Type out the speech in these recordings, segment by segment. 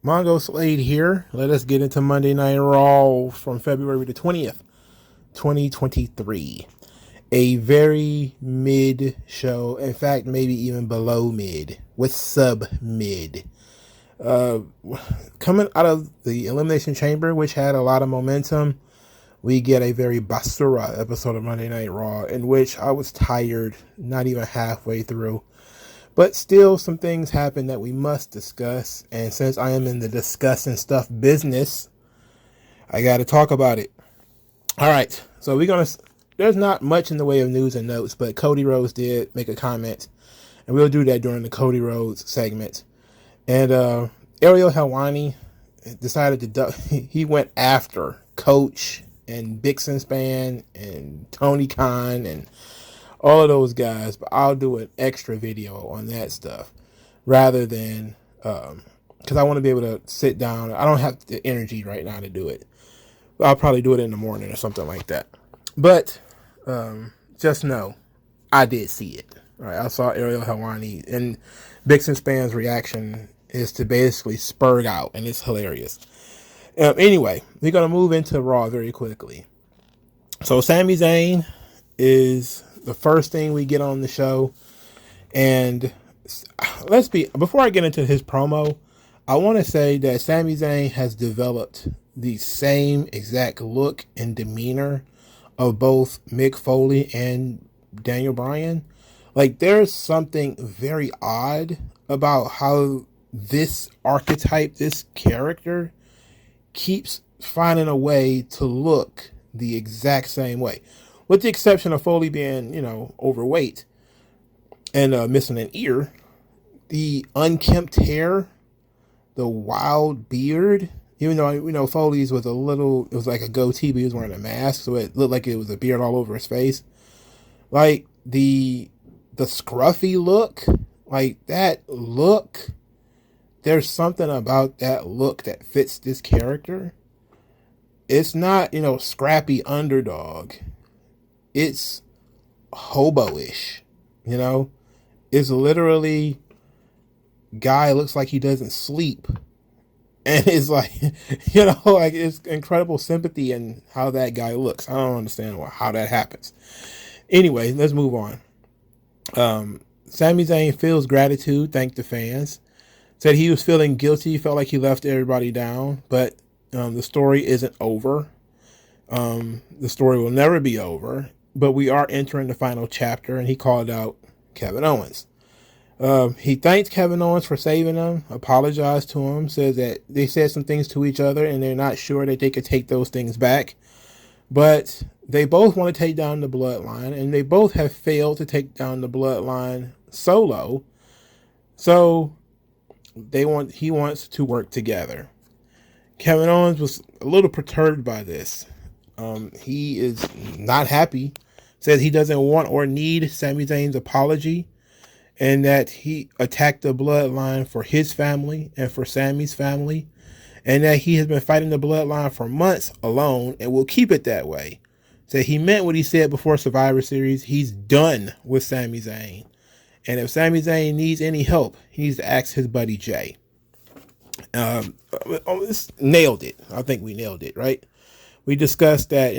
MongoSlade here. Let us get into Monday Night Raw from February the 20th, 2023. A very mid show. In fact, maybe even below mid. With sub-mid. Uh, Coming out of the Elimination Chamber, which had a lot of momentum, we get a very basura episode of Monday Night Raw, in which I was tired, not even halfway through. But still, some things happen that we must discuss. And since I am in the discussing stuff business, I got to talk about it. All right. So there's not much in the way of news and notes, but Cody Rhodes did make a comment. And we'll do that during the Cody Rhodes segment. And Ariel Helwani decided he went after Coach and Big Span and Tony Khan and all of those guys, but I'll do an extra video on that stuff rather than, because I want to be able to sit down. I don't have the energy right now to do it. I'll probably do it in the morning or something like that. But just know, I did see it. All right, I saw Ariel Helwani, and Big Span's reaction is to basically spurg out, and it's hilarious. Anyway, we're going to move into Raw very quickly. So Sami Zayn is the first thing we get on the show. And before I get into his promo, I want to say that Sami Zayn has developed the same exact look and demeanor of both Mick Foley and Daniel Bryan. Like, there's something very odd about how this archetype, this character, keeps finding a way to look the exact same way. With the exception of Foley being, overweight and missing an ear, the unkempt hair, the wild beard, even though, Foley's was it was like a goatee, but he was wearing a mask, so it looked like it was a beard all over his face. Like, the scruffy look, like that look, there's something about that look that fits this character. It's not, scrappy underdog. It's hobo-ish, It's literally guy looks like he doesn't sleep. And it's like, like it's incredible sympathy in how that guy looks. I don't understand how that happens. Anyway, let's move on. Sami Zayn feels gratitude, thanked the fans. Said he was feeling guilty, felt like he left everybody down, but the story isn't over. The story will never be over, but we are entering the final chapter, and he called out Kevin Owens. He thanked Kevin Owens for saving him, apologized to him, says that they said some things to each other, and they're not sure that they could take those things back. But they both want to take down the Bloodline, and they both have failed to take down the Bloodline solo. So he wants to work together. Kevin Owens was a little perturbed by this. He is not happy. Says he doesn't want or need Sami Zayn's apology, and that he attacked the Bloodline for his family and for Sami's family, and that he has been fighting the Bloodline for months alone and will keep it that way. Said he meant what he said before Survivor Series. He's done with Sami Zayn. And if Sami Zayn needs any help, he needs to ask his buddy Jay. Nailed it. I think we nailed it, right? We discussed that,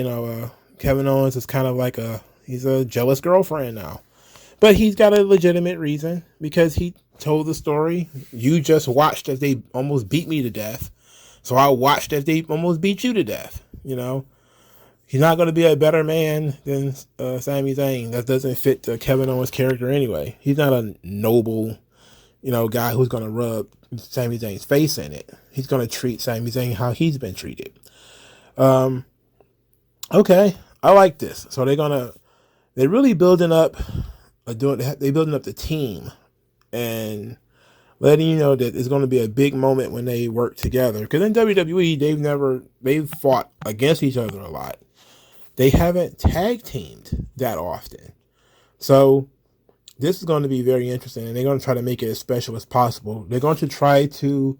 Kevin Owens is kind of like he's a jealous girlfriend now. But he's got a legitimate reason, because he told the story. You just watched as they almost beat me to death. So I watched as they almost beat you to death, He's not going to be a better man than Sami Zayn. That doesn't fit Kevin Owens' character anyway. He's not a noble, guy who's going to rub Sami Zayn's face in it. He's going to treat Sami Zayn how he's been treated. Okay, I like this. So they're really building up, they're building up the team and letting you know that it's going to be a big moment when they work together. Because in WWE, they've fought against each other a lot. They haven't tag teamed that often. So this is going to be very interesting, and they're going to try to make it as special as possible. They're going to try to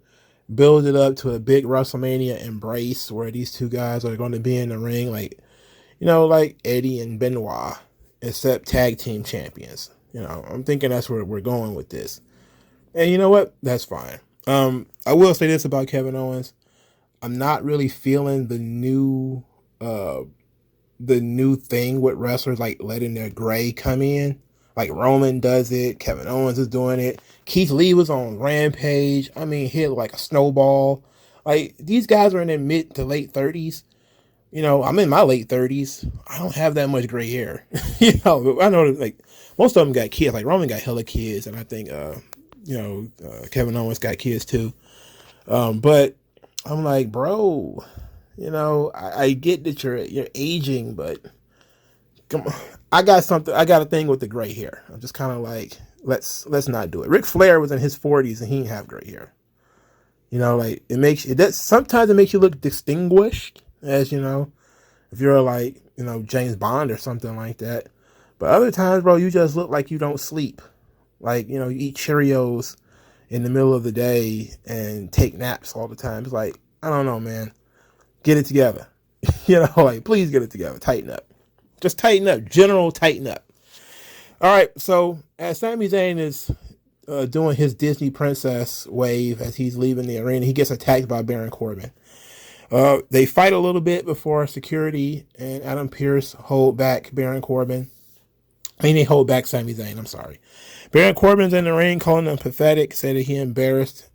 build it up to a big WrestleMania embrace where these two guys are going to be in the ring like Eddie and Benoit, except tag team champions. I'm thinking that's where we're going with this. And you know what? That's fine. I will say this about Kevin Owens. I'm not really feeling the new thing with wrestlers like letting their gray come in. Like Roman does it, Kevin Owens is doing it. Keith Lee was on Rampage. I mean, hit like a snowball. Like these guys are in their mid to late 30s. You know, I'm in my late 30s. I don't have that much gray hair. You know, I know like most of them got kids. Like Roman got hella kids, and I think Kevin Owens got kids too. But I'm like, bro, you know, I get that you're aging, but come on. I got a thing with the gray hair. I'm just kind of like, let's not do it. Ric Flair was in his 40s and he didn't have gray hair. You know, like sometimes it makes you look distinguished, as you know, if you're like, you know, James Bond or something like that. But other times, bro, you just look like you don't sleep. Like, you know, you eat Cheerios in the middle of the day and take naps all the time. It's like, I don't know, man. Get it together. You know, like, please get it together. Tighten up. Just tighten up. General tighten up. All right, so as Sami Zayn is doing his Disney princess wave as he's leaving the arena, he gets attacked by Baron Corbin. They fight a little bit before security and Adam Pearce hold back Baron Corbin. I mean, they hold back Sami Zayn. I'm sorry. Baron Corbin's in the ring calling him pathetic, said that he embarrassed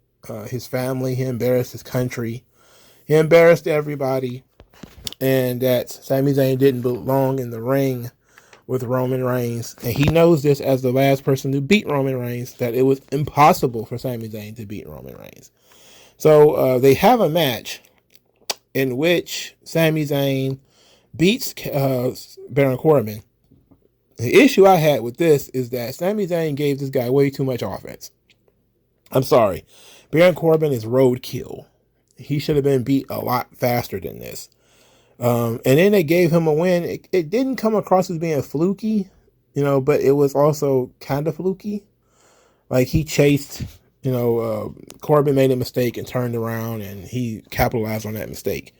his family, he embarrassed his country, he embarrassed everybody, and that Sami Zayn didn't belong in the ring with Roman Reigns. And he knows this as the last person to beat Roman Reigns, that it was impossible for Sami Zayn to beat Roman Reigns. So they have a match in which Sami Zayn beats Baron Corbin. The issue I had with this is that Sami Zayn gave this guy way too much offense. I'm sorry. Baron Corbin is roadkill. He should have been beat a lot faster than this. And then they gave him a win. It didn't come across as being fluky, you know, but it was also kind of fluky. Like he chased, you know, Corbin made a mistake and turned around and he capitalized on that mistake.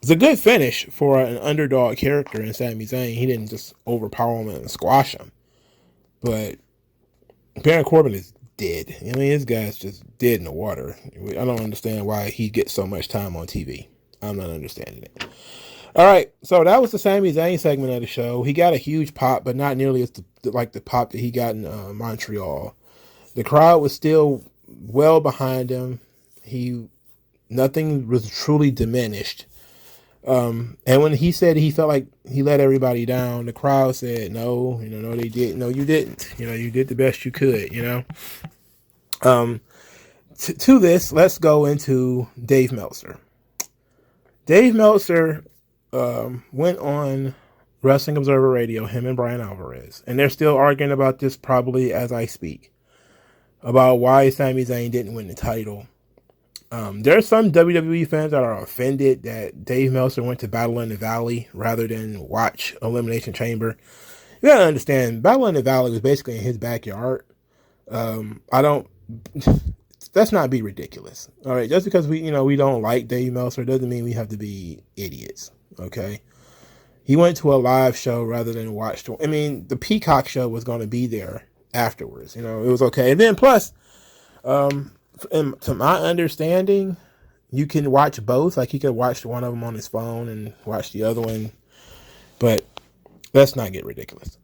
It's a good finish for an underdog character in Sami Zayn. He didn't just overpower him and squash him. But Baron Corbin is dead. I mean, this guy's just dead in the water. I don't understand why he gets so much time on TV. I'm not understanding it. All right, so that was the Sami Zayn segment of the show. He got a huge pop, but not nearly as like the pop that he got in Montreal. The crowd was still well behind him. Nothing was truly diminished. And when he said he felt like he let everybody down, the crowd said, no, you know, no, they didn't. No, you didn't. You know, you did the best you could, you know. To this, let's go into Dave Meltzer. Dave Meltzer went on Wrestling Observer Radio, him and Brian Alvarez, and they're still arguing about this probably as I speak, about why Sami Zayn didn't win the title. There are some WWE fans that are offended that Dave Meltzer went to Battle in the Valley rather than watch Elimination Chamber. You gotta understand, Battle in the Valley was basically in his backyard. Let's not be ridiculous. All right, just because we don't like Dave Meltzer doesn't mean we have to be idiots. Okay, he went to a live show rather than watch. I mean, the Peacock show was going to be there afterwards. You know, it was okay. And then plus, and to my understanding, you can watch both. Like he could watch one of them on his phone and watch the other one. But let's not get ridiculous.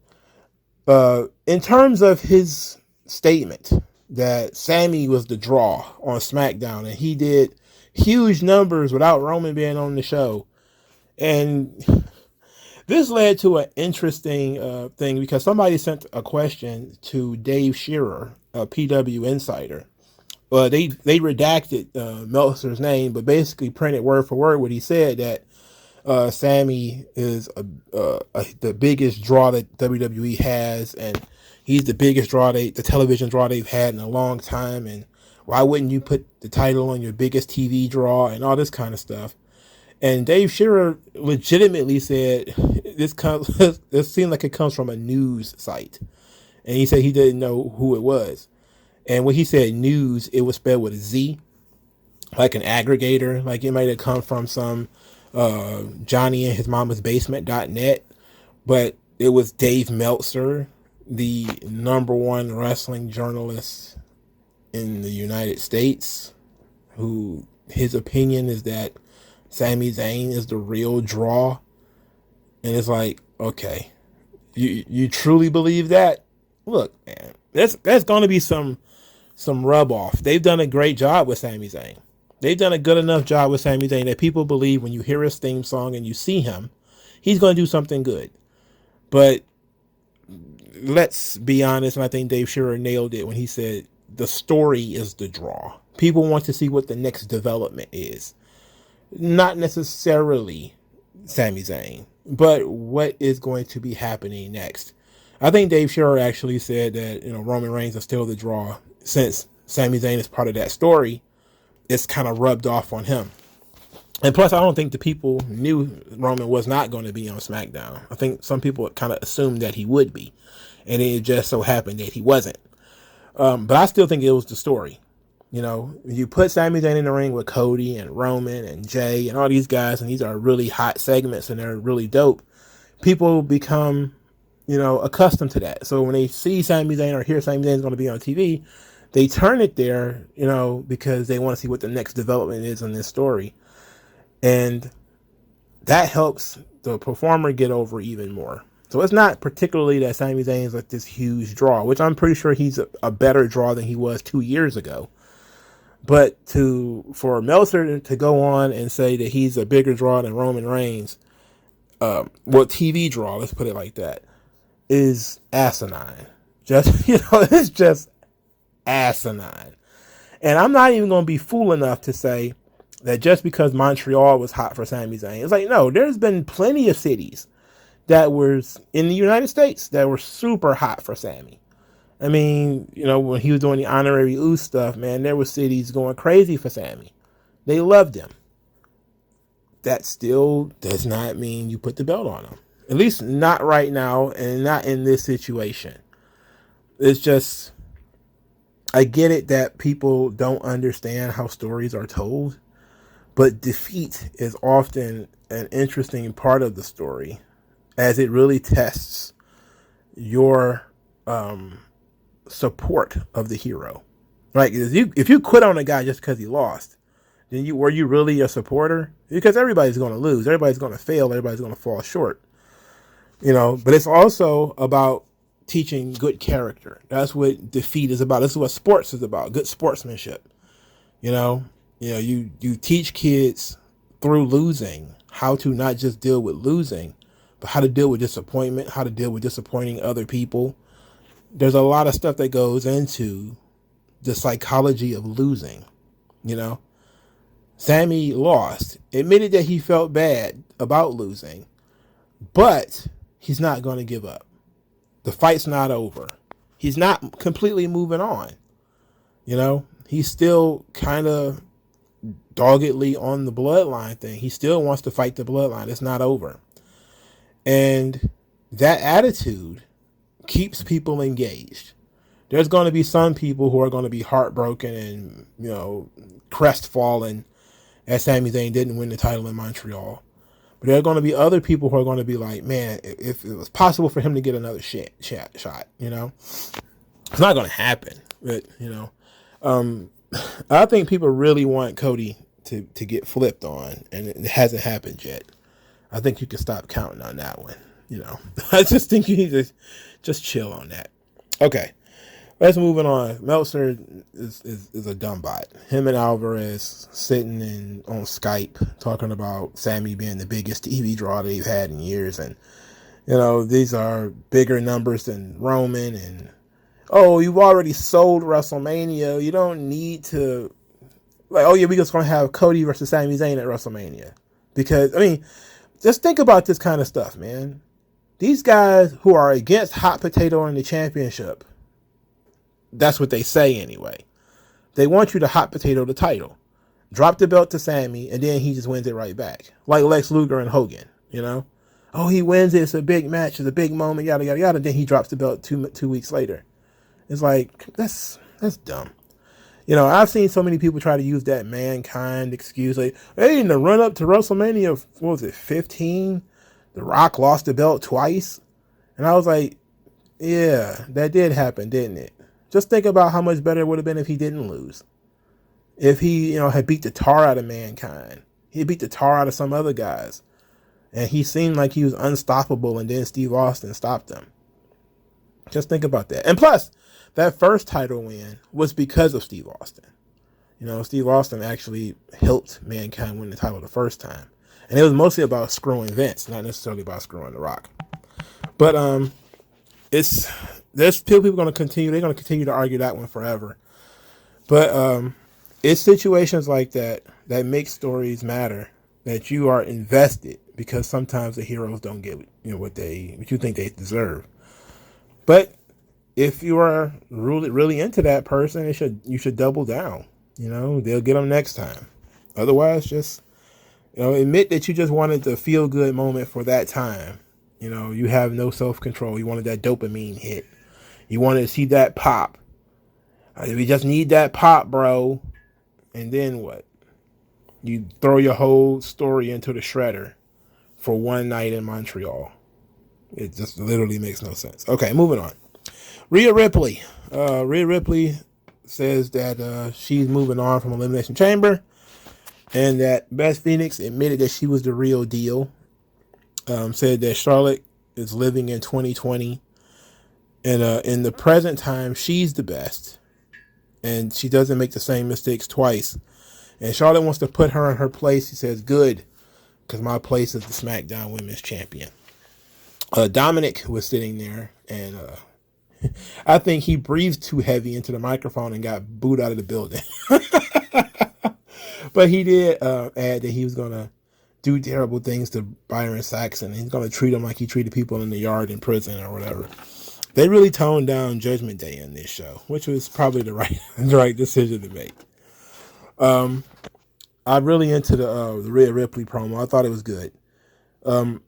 In terms of his statement that Sami was the draw on SmackDown and he did huge numbers without Roman being on the show. And this led to an interesting thing because somebody sent a question to Dave Shearer, a PW Insider. They redacted Meltzer's name, but basically printed word for word what he said, that Sami is the biggest draw that WWE has, and he's the biggest draw the television draw they've had in a long time, and why wouldn't you put the title on your biggest TV draw and all this kind of stuff. And Dave Shearer legitimately said this seemed like it comes from a news site, and he said he didn't know who it was. And when he said news, it was spelled with a Z, like an aggregator. Like it might have come from some Johnny and his mama's basement.net. But it was Dave Meltzer, the #1 wrestling journalist in the United States who his opinion is that Sami Zayn is the real draw. And it's like, okay, you truly believe that? Look, man, that's going to be some rub off. They've done a great job with Sami Zayn. They've done a good enough job with Sami Zayn that people believe when you hear his theme song and you see him, he's going to do something good. But let's be honest, and I think Dave Scherer nailed it when he said the story is the draw. People want to see what the next development is. Not necessarily Sami Zayn, but what is going to be happening next. I think Dave Scherer actually said that, Roman Reigns is still the draw. Since Sami Zayn is part of that story, it's kind of rubbed off on him. And plus, I don't think the people knew Roman was not going to be on SmackDown. I think some people kind of assumed that he would be. And it just so happened that he wasn't. But I still think it was the story. You put Sami Zayn in the ring with Cody and Roman and Jay and all these guys, and these are really hot segments and they're really dope. People become, accustomed to that. So when they see Sami Zayn or hear Sami Zayn is going to be on TV, they turn it there, because they want to see what the next development is in this story. And that helps the performer get over even more. So it's not particularly that Sami Zayn is like this huge draw, which I'm pretty sure he's a better draw than he was 2 years ago. But for Meltzer to go on and say that he's a bigger draw than Roman Reigns, TV draw, let's put it like that, is asinine. It's just asinine. And I'm not even going to be fool enough to say that just because Montreal was hot for Sami Zayn, it's like, no, there's been plenty of cities that was in the United States that were super hot for Sami. I mean, when he was doing the honorary Uce stuff, man, there were cities going crazy for Sami. They loved him. That still does not mean you put the belt on him. At least not right now and not in this situation. It's just, I get it that people don't understand how stories are told, but defeat is often an interesting part of the story as it really tests your support of the hero. Like if you quit on a guy just because he lost, then were you really a supporter? Because everybody's going to lose, everybody's going to fail, everybody's going to fall short. But it's also about teaching good character. That's what defeat is about. This is what sports is about. Good sportsmanship. You teach kids through losing how to not just deal with losing, but how to deal with disappointment, how to deal with disappointing other people. There's a lot of stuff that goes into the psychology of losing. Sami lost, admitted that he felt bad about losing, but he's not going to give up. The fight's not over. He's not completely moving on. He's still kind of doggedly on the bloodline thing. He still wants to fight the bloodline. It's not over. And that attitude keeps people engaged. There's going to be some people who are going to be heartbroken and, crestfallen as Sami Zayn didn't win the title in Montreal. But there are going to be other people who are going to be like, man, if it was possible for him to get another shot, it's not going to happen. But, I think people really want Cody to get flipped on, and it hasn't happened yet. I think you can stop counting on that one. I just think you need to just chill on that. Okay, let's move on. Meltzer is a dumb bot. Him and Alvarez sitting on Skype talking about Sami being the biggest TV draw they've had in years, and these are bigger numbers than Roman, and you've already sold WrestleMania. You don't need to we're just gonna have Cody versus Sami Zayn at WrestleMania, because just think about this kind of stuff, man. These guys who are against hot potato in the championship, that's what they say anyway. They want you to hot potato the title. Drop the belt to Sami, and then he just wins it right back. Like Lex Luger and Hogan, he wins it, it's a big match, it's a big moment, yada, yada, yada. Then he drops the belt two weeks later. It's like, that's dumb. I've seen so many people try to use that Mankind excuse. Like, hey, in the run up to WrestleMania, what was it, 15? The Rock lost the belt twice. And I was like, yeah, that did happen, didn't it? Just think about how much better it would have been if he didn't lose. If he, had beat the tar out of Mankind. He beat the tar out of some other guys. And he seemed like he was unstoppable, and then Steve Austin stopped him. Just think about that. And plus, that first title win was because of Steve Austin. Steve Austin actually helped Mankind win the title the first time. And it was mostly about screwing Vince, not necessarily about screwing The Rock. But there's people going to continue. They're going to continue to argue that one forever. But it's situations like that that make stories matter, that you are invested, because sometimes the heroes don't get what you think they deserve. But if you are really into that person, you should double down. They'll get them next time. Otherwise, just admit that you just wanted the feel good moment for that time. You have no self-control. You wanted that dopamine hit. You wanted to see that pop. We just need that pop, bro. And then what? You throw your whole story into the shredder for one night in Montreal. It just literally makes no sense. Okay, moving on. Rhea Ripley. Rhea Ripley says that she's moving on from Elimination Chamber, and that Beth Phoenix admitted that she was the real deal. Said that Charlotte is living in 2020, and in the present time, she's the best, and she doesn't make the same mistakes twice. And Charlotte wants to put her in her place. He says, good, because my place is the SmackDown Women's Champion. Dominic was sitting there, and I think he breathed too heavy into the microphone and got booed out of the building. But he did add that he was going to do terrible things to Byron Saxon. He's going to treat him like he treated people in the yard in prison or whatever. They really toned down Judgment Day in this show, which was probably the right decision to make. I'm really into the Rhea Ripley promo. I thought it was good. The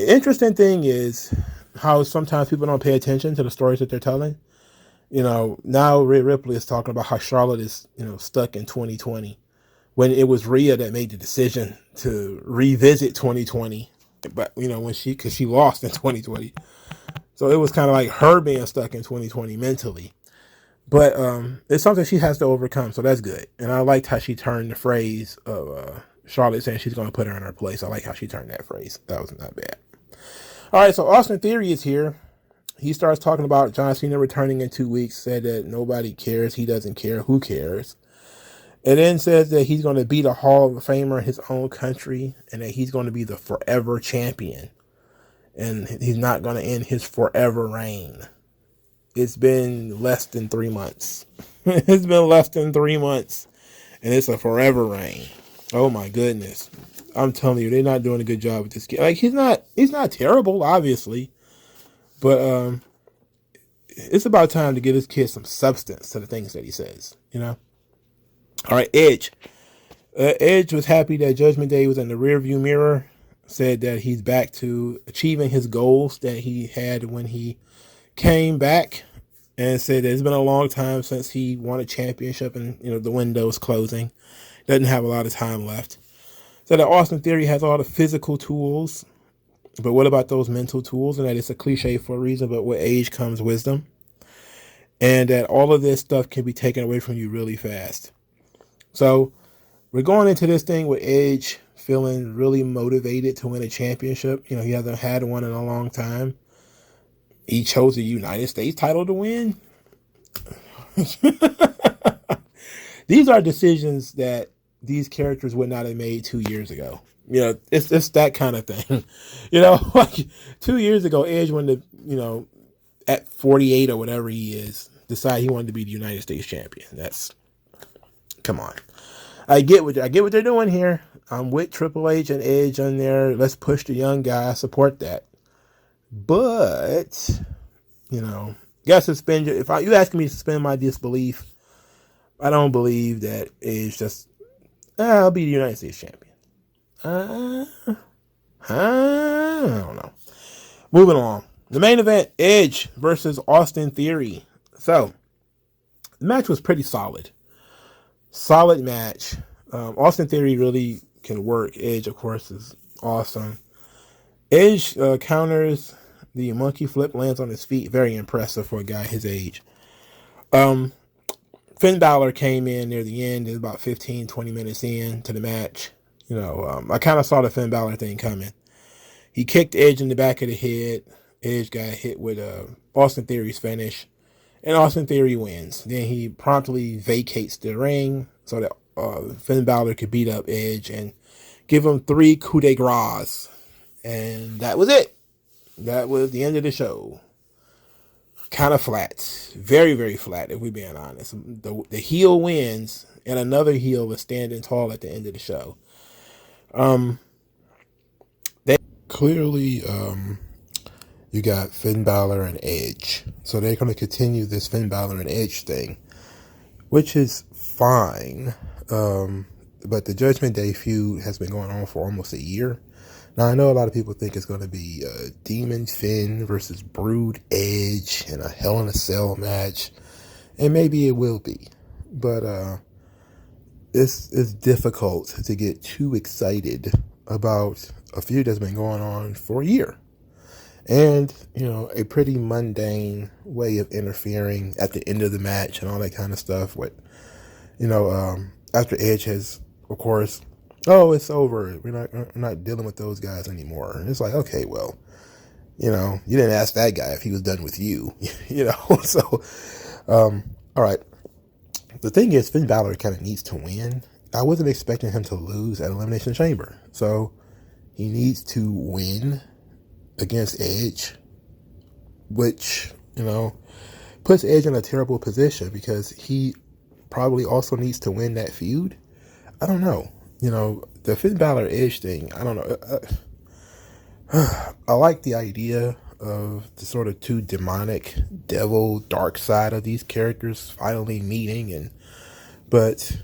interesting thing is how sometimes people don't pay attention to the stories that they're telling. Now Rhea Ripley is talking about how Charlotte is, stuck in 2020, when it was Rhea that made the decision to revisit 2020. But, because she lost in 2020. So it was kind of like her being stuck in 2020 mentally. But it's something she has to overcome, so that's good. And I liked how she turned the phrase of Charlotte saying she's going to put her in her place. I like how she turned that phrase. That was not bad. All right, so Austin Theory is here. He starts talking about John Cena returning in 2 weeks, said that nobody cares. He doesn't care. Who cares? And then says that he's going to be the Hall of Famer in his own country, and that he's going to be the forever champion. And he's not going to end his forever reign. It's been less than 3 months. It's been less than 3 months. And it's a forever reign. Oh my goodness. I'm telling you, they're not doing a good job with this kid. Like, he's not terrible, obviously. But it's about time to give this kid some substance to the things that he says, All right, Edge. Edge was happy that Judgment Day was in the rearview mirror. Said that he's back to achieving his goals that he had when he came back, and said that it's been a long time since he won a championship, and the window's closing. Doesn't have a lot of time left. So that Austin Theory has all the physical tools, but what about those mental tools? And that it's a cliche for a reason, but with age comes wisdom. And that all of this stuff can be taken away from you really fast. So we're going into this thing with Edge feeling really motivated to win a championship. He hasn't had one in a long time. He chose the United States title to win. These are decisions that these characters would not have made 2 years ago. It's that kind of thing. Like 2 years ago, Edge wanted to, at 48 or whatever he is, decide he wanted to be the United States champion. Come on. I get what they're doing here. I'm with Triple H and Edge on there. Let's push the young guy. Support that. But, gotta suspend you. If you asking me to suspend my disbelief, I don't believe that Edge just, I'll be the United States champion. I don't know. Moving on. The main event, Edge versus Austin Theory. So, the match was pretty solid. Solid match. Austin Theory really can work. Edge, of course, is awesome. Edge counters the monkey flip, lands on his feet. Very impressive for a guy his age. Um, Finn Balor came in near the end, it was about 15, 20 minutes in to the match. I kind of saw the Finn Balor thing coming. He kicked Edge in the back of the head. Edge got hit with Austin Theory's finish, and Austin Theory wins. Then he promptly vacates the ring so that Finn Balor could beat up Edge and give him 3 coups de grace. And that was it. That was the end of the show. Kind of flat. Very, very flat, if we're being honest. The heel wins, and another heel was standing tall at the end of the show. They clearly, you got Finn Balor and Edge. So they're going to continue this Finn Balor and Edge thing, which is fine. But the Judgment Day feud has been going on for almost a year. Now, I know a lot of people think it's going to be Demon Finn versus Brood Edge in a Hell in a Cell match. And maybe it will be. But it's difficult to get too excited about a feud that's been going on for a year. And, a pretty mundane way of interfering at the end of the match and all that kind of stuff. After Edge has, of course, oh, it's over. We're not dealing with those guys anymore. And it's like, okay, well, you didn't ask that guy if he was done with you, So, all right. The thing is, Finn Balor kind of needs to win. I wasn't expecting him to lose at Elimination Chamber. So he needs to win against Edge, which, puts Edge in a terrible position because he probably also needs to win that feud. I don't know. The Finn Balor Edge thing, I don't know. I like the idea of the sort of two demonic, devil, dark side of these characters finally meeting, but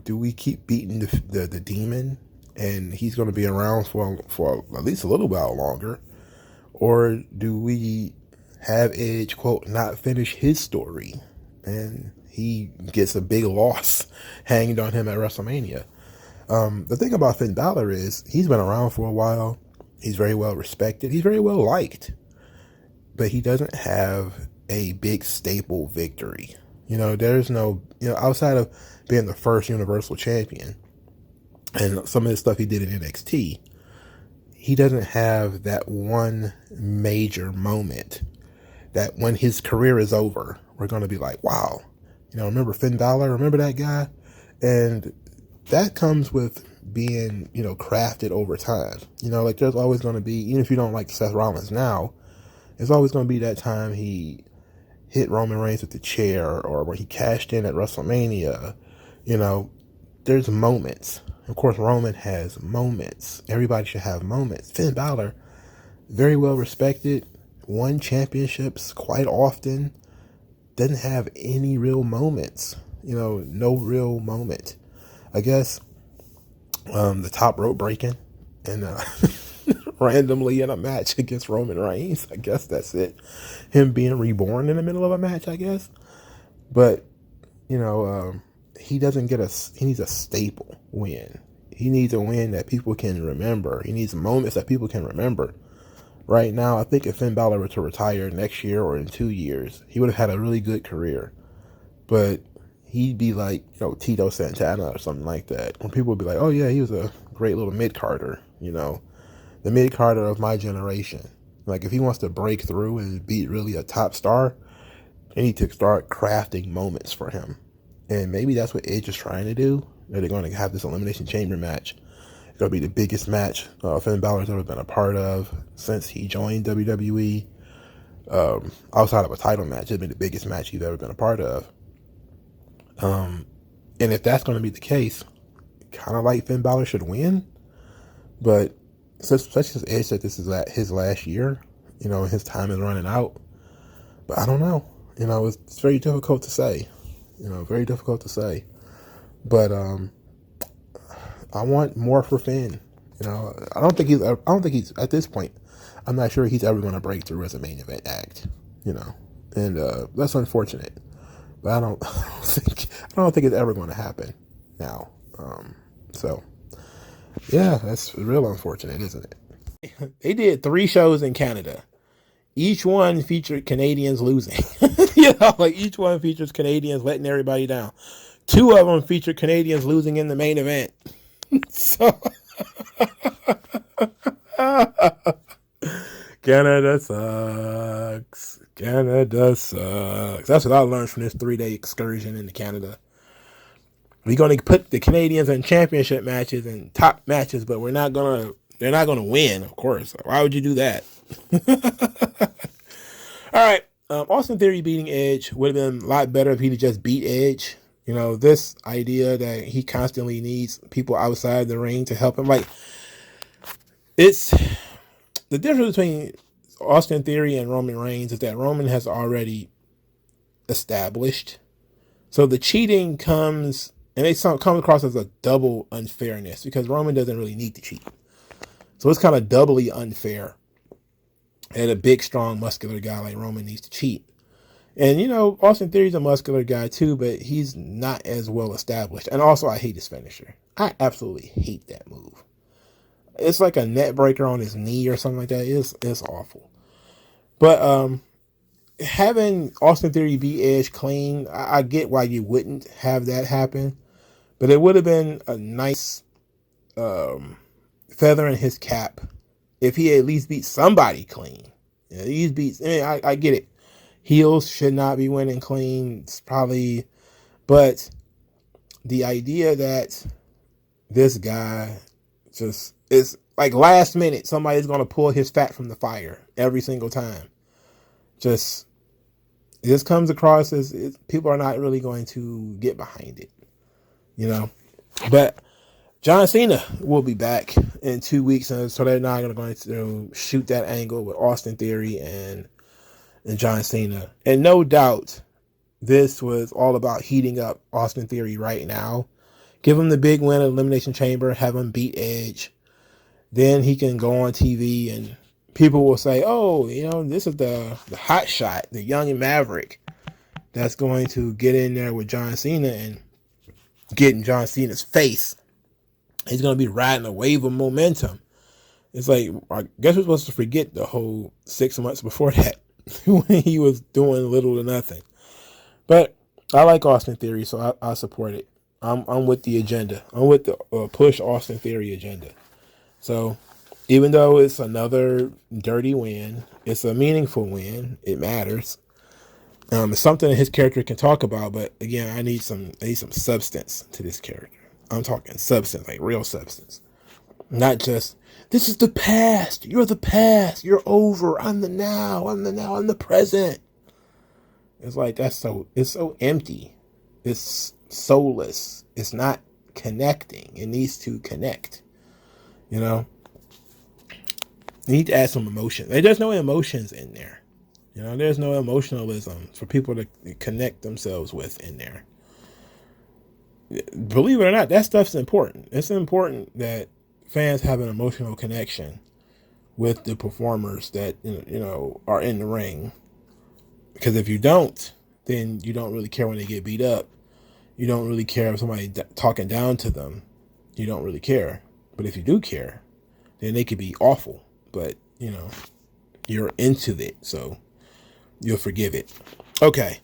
do we keep beating the demon and he's going to be around for at least a little while longer? Or do we have Edge, quote, not finish his story and he gets a big loss hanged on him at WrestleMania? The thing about Finn Balor is he's been around for a while. He's very well respected. He's very well liked. But he doesn't have a big staple victory. There's no, outside of being the first Universal Champion and some of the stuff he did in NXT, he doesn't have that one major moment that when his career is over, we're going to be like, wow, remember Finn Balor? Remember that guy? And that comes with being, crafted over time. There's always going to be, even if you don't like Seth Rollins now, there's always going to be that time he hit Roman Reigns with the chair or when he cashed in at WrestleMania. There's moments. Of course, Roman has moments. Everybody should have moments. Finn Balor, very well respected, won championships quite often, doesn't have any real moments. No real moment. I guess the top rope breaking and randomly in a match against Roman Reigns. I guess that's it. Him being reborn in the middle of a match, I guess. But, he doesn't get he needs a staple win. He needs a win that people can remember. He needs moments that people can remember. Right now, I think if Finn Balor were to retire next year or in 2 years, he would have had a really good career. But he'd be like, Tito Santana or something like that. When people would be like, oh yeah, he was a great little mid-carder, the mid-carder of my generation. Like if he wants to break through and be really a top star, they need to start crafting moments for him. And maybe that's what Edge is trying to do. They're going to have this Elimination Chamber match. It's going to be the biggest match Finn Balor's ever been a part of since he joined WWE. Outside of a title match, it'll be the biggest match he's ever been a part of. And if that's going to be the case, kind of like Finn Balor should win. But such as Edge said, this is his last year. His time is running out. But I don't know. It's very difficult to say. Very difficult to say. But I want more for Finn. I don't think he's at this point. I'm not sure he's ever going to break through as a main event act. And that's unfortunate. But I don't think it's ever going to happen now. So yeah, that's real unfortunate, isn't it? They did 3 shows in Canada. each one featured Canadians losing. You know, like each one features Canadians letting everybody down. Two of them featured Canadians losing in the main event. So Canada sucks. Canada sucks. That's what I learned from this 3-day excursion into Canada. We're going to put the Canadians in championship matches and top matches, but they're not going to win, of course. Why would you do that? All right. Austin Theory beating Edge would have been a lot better if he'd just beat Edge. You know, this idea that he constantly needs people outside the ring to help him. Like, it's the difference between Austin Theory and Roman Reigns is that Roman has already established. So the cheating comes, and it comes across as a double unfairness because Roman doesn't really need to cheat. So it's kind of doubly unfair that a big, strong, muscular guy like Roman needs to cheat. And, you know, Austin Theory's a muscular guy too, but he's not as well established. And also, I hate his finisher. I absolutely hate that move. It's like a net breaker on his knee or something like that. It's awful. But having Austin Theory beat Edge clean, I get why you wouldn't have that happen. But it would have been a nice feather in his cap if he at least beat somebody clean. You know, he beats. I get it. Heels should not be winning clean. It's probably, but the idea that this guy just is like last minute, somebody's going to pull his fat from the fire every single time. This comes across as people are not really going to get behind it, you know. But John Cena will be back in 2 weeks, and so they're not going to shoot that angle with Austin Theory and John Cena. And no doubt, this was all about heating up Austin Theory right now. Give him the big win at Elimination Chamber, have him beat Edge. Then he can go on TV and people will say, oh, you know, this is the hot shot, the young maverick that's going to get in there with John Cena and get in John Cena's face. He's going to be riding a wave of momentum. It's like, I guess we're supposed to forget the whole 6 months before that when he was doing little to nothing. But I like Austin Theory, so I support it. I'm with the agenda. I'm with the push Austin Theory agenda. So even though it's another dirty win, it's a meaningful win. It matters. It's something that his character can talk about, but again, I need some substance to this character. I'm talking substance, like real substance. Not just, this is the past. You're the past. You're over. I'm the now. I'm the present. It's like, it's so empty. It's soulless. It's not connecting. It needs to connect. You know? You need to add some emotion. There's no emotions in there. You know, there's no emotionalism for people to connect themselves with in there. Believe it or not, that stuff's important. It's important that fans have an emotional connection with the performers that, you know, are in the ring. Because if you don't, then you don't really care when they get beat up. You don't really care if somebody talking down to them. You don't really care. But if you do care, then they could be awful. But, you know, you're into it, so you'll forgive it. Okay.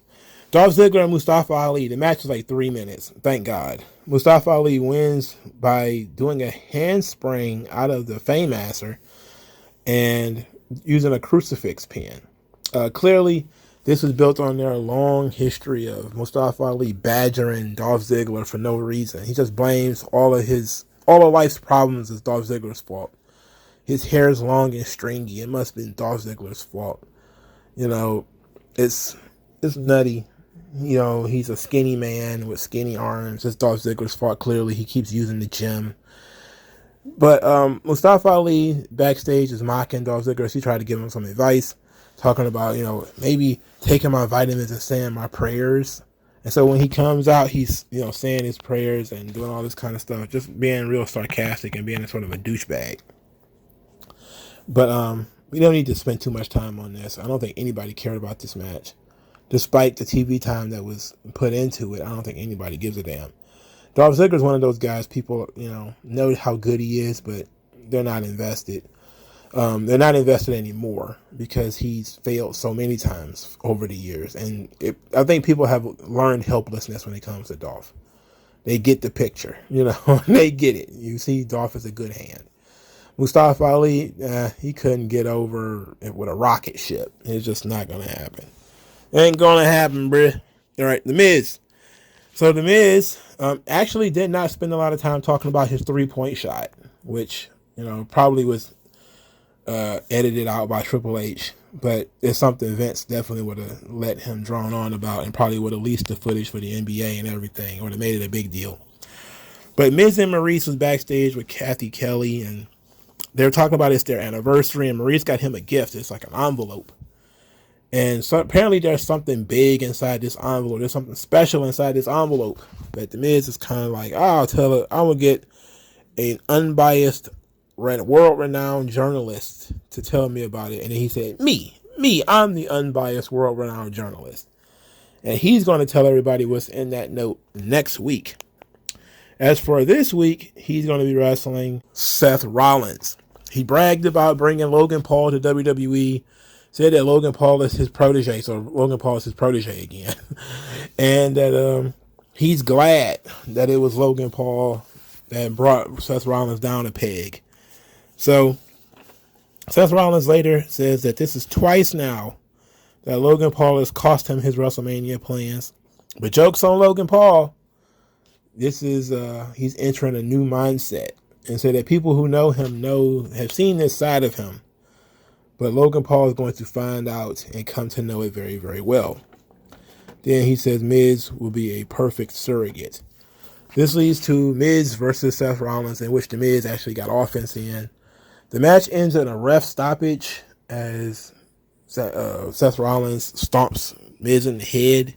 Dolph Ziggler and Mustafa Ali. The match was like 3 minutes. Thank God. Mustafa Ali wins by doing a handspring out of the Fameasser and using a crucifix pin. Clearly, this was built on their long history of Mustafa Ali badgering Dolph Ziggler for no reason. He just blames all of life's problems as Dolph Ziggler's fault. His hair is long and stringy. It must have been Dolph Ziggler's fault. You know, it's nutty. You know, he's a skinny man with skinny arms. It's Dolph Ziggler's fault, clearly. He keeps using the gym. But Mustafa Ali backstage is mocking Dolph Ziggler. He tried to give him some advice, talking about, you know, maybe taking my vitamins and saying my prayers. And so when he comes out, he's, you know, saying his prayers and doing all this kind of stuff, just being real sarcastic and being a sort of a douchebag. But we don't need to spend too much time on this. I don't think anybody cared about this match. Despite the TV time that was put into it, I don't think anybody gives a damn. Dolph Ziggler's one of those guys, people, you know how good he is, but they're not invested. They're not invested anymore because he's failed so many times over the years. And I think people have learned helplessness when it comes to Dolph. They get the picture, they get it. You see Dolph is a good hand. Mustafa Ali, he couldn't get over it with a rocket ship. It's just not going to happen. It ain't going to happen, bruh. All right, The Miz. So The Miz actually did not spend a lot of time talking about his 3-point shot, which, probably was edited out by Triple H. But it's something Vince definitely would have let him drone on about and probably would have leased the footage for the NBA and everything, or have made it a big deal. But Miz and Maurice was backstage with Kathy Kelly, and they're talking about it's their anniversary, and Maurice got him a gift. It's like an envelope. And so apparently there's something big inside this envelope. There's something special inside this envelope. But The Miz is kind of like, I'll tell her, I'm going to get an unbiased, world-renowned journalist to tell me about it. And then he said, me, I'm the unbiased, world-renowned journalist. And he's going to tell everybody what's in that note next week. As for this week, he's going to be wrestling Seth Rollins. He bragged about bringing Logan Paul to WWE. Said that Logan Paul is his protege, so Logan Paul is his protege again. And that he's glad that it was Logan Paul that brought Seth Rollins down a peg. So Seth Rollins later says that this is twice now that Logan Paul has cost him his WrestleMania plans. But joke's on Logan Paul. This is he's entering a new mindset. And so that people who know him have seen this side of him. But Logan Paul is going to find out and come to know it very, very well. Then he says Miz will be a perfect surrogate. This leads to Miz versus Seth Rollins, in which the Miz actually got offense in. The match ends in a ref stoppage as Seth Rollins stomps Miz in the head.